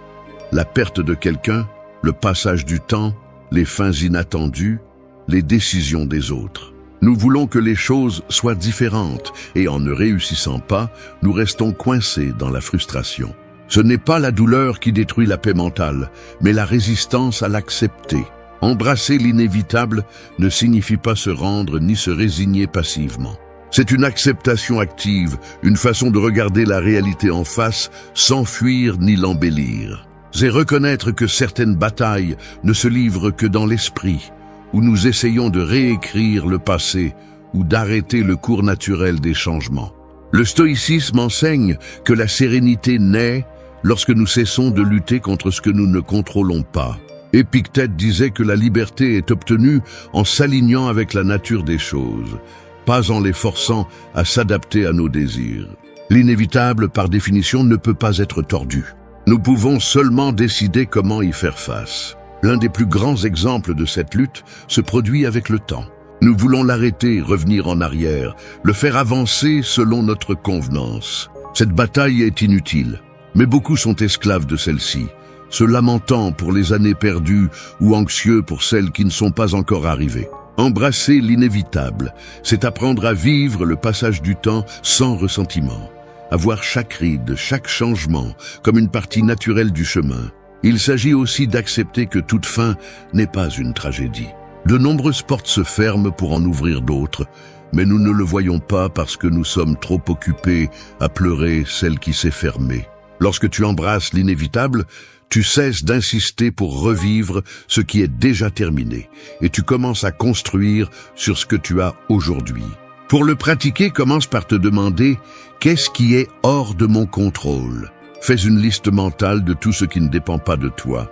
La perte de quelqu'un, le passage du temps, les fins inattendues, les décisions des autres. Nous voulons que les choses soient différentes et en ne réussissant pas, nous restons coincés dans la frustration. Ce n'est pas la douleur qui détruit la paix mentale, mais la résistance à l'accepter. Embrasser l'inévitable ne signifie pas se rendre ni se résigner passivement. C'est une acceptation active, une façon de regarder la réalité en face sans fuir ni l'embellir. C'est reconnaître que certaines batailles ne se livrent que dans l'esprit, où nous essayons de réécrire le passé ou d'arrêter le cours naturel des changements. Le stoïcisme enseigne que la sérénité naît lorsque nous cessons de lutter contre ce que nous ne contrôlons pas. Épictète disait que la liberté est obtenue en s'alignant avec la nature des choses, pas en les forçant à s'adapter à nos désirs. L'inévitable, par définition, ne peut pas être tordu. Nous pouvons seulement décider comment y faire face. L'un des plus grands exemples de cette lutte se produit avec le temps. Nous voulons l'arrêter, revenir en arrière, le faire avancer selon notre convenance. Cette bataille est inutile, mais beaucoup sont esclaves de celle-ci, se lamentant pour les années perdues ou anxieux pour celles qui ne sont pas encore arrivées. Embrasser l'inévitable, c'est apprendre à vivre le passage du temps sans ressentiment, à voir chaque ride, chaque changement comme une partie naturelle du chemin. Il s'agit aussi d'accepter que toute fin n'est pas une tragédie. De nombreuses portes se ferment pour en ouvrir d'autres, mais nous ne le voyons pas parce que nous sommes trop occupés à pleurer celle qui s'est fermée. Lorsque tu embrasses l'inévitable, tu cesses d'insister pour revivre ce qui est déjà terminé et tu commences à construire sur ce que tu as aujourd'hui. Pour le pratiquer, commence par te demander « Qu'est-ce qui est hors de mon contrôle ?» Fais une liste mentale de tout ce qui ne dépend pas de toi,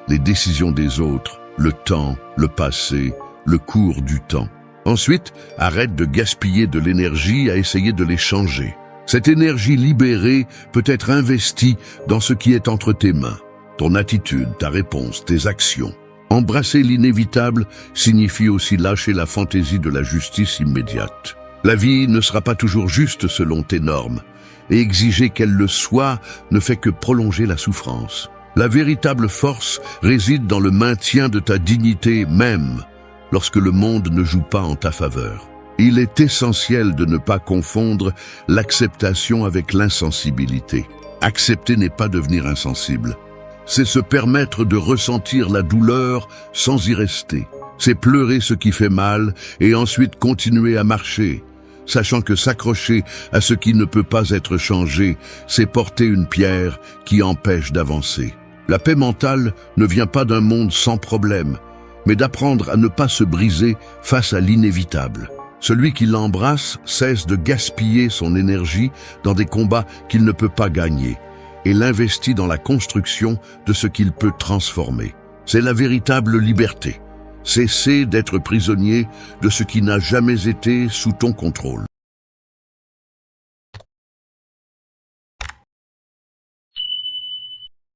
les décisions des autres, le temps, le passé, le cours du temps. Ensuite, arrête de gaspiller de l'énergie à essayer de les changer. Cette énergie libérée peut être investie dans ce qui est entre tes mains. Ton attitude, ta réponse, tes actions. Embrasser l'inévitable signifie aussi lâcher la fantaisie de la justice immédiate. La vie ne sera pas toujours juste selon tes normes, et exiger qu'elle le soit ne fait que prolonger la souffrance. La véritable force réside dans le maintien de ta dignité même, lorsque le monde ne joue pas en ta faveur. Il est essentiel de ne pas confondre l'acceptation avec l'insensibilité. Accepter n'est pas devenir insensible. C'est se permettre de ressentir la douleur sans y rester. C'est pleurer ce qui fait mal et ensuite continuer à marcher, sachant que s'accrocher à ce qui ne peut pas être changé, c'est porter une pierre qui empêche d'avancer. La paix mentale ne vient pas d'un monde sans problème, mais d'apprendre à ne pas se briser face à l'inévitable. Celui qui l'embrasse cesse de gaspiller son énergie dans des combats qu'il ne peut pas gagner et l'investit dans la construction de ce qu'il peut transformer. C'est la véritable liberté. Cesser d'être prisonnier de ce qui n'a jamais été sous ton contrôle.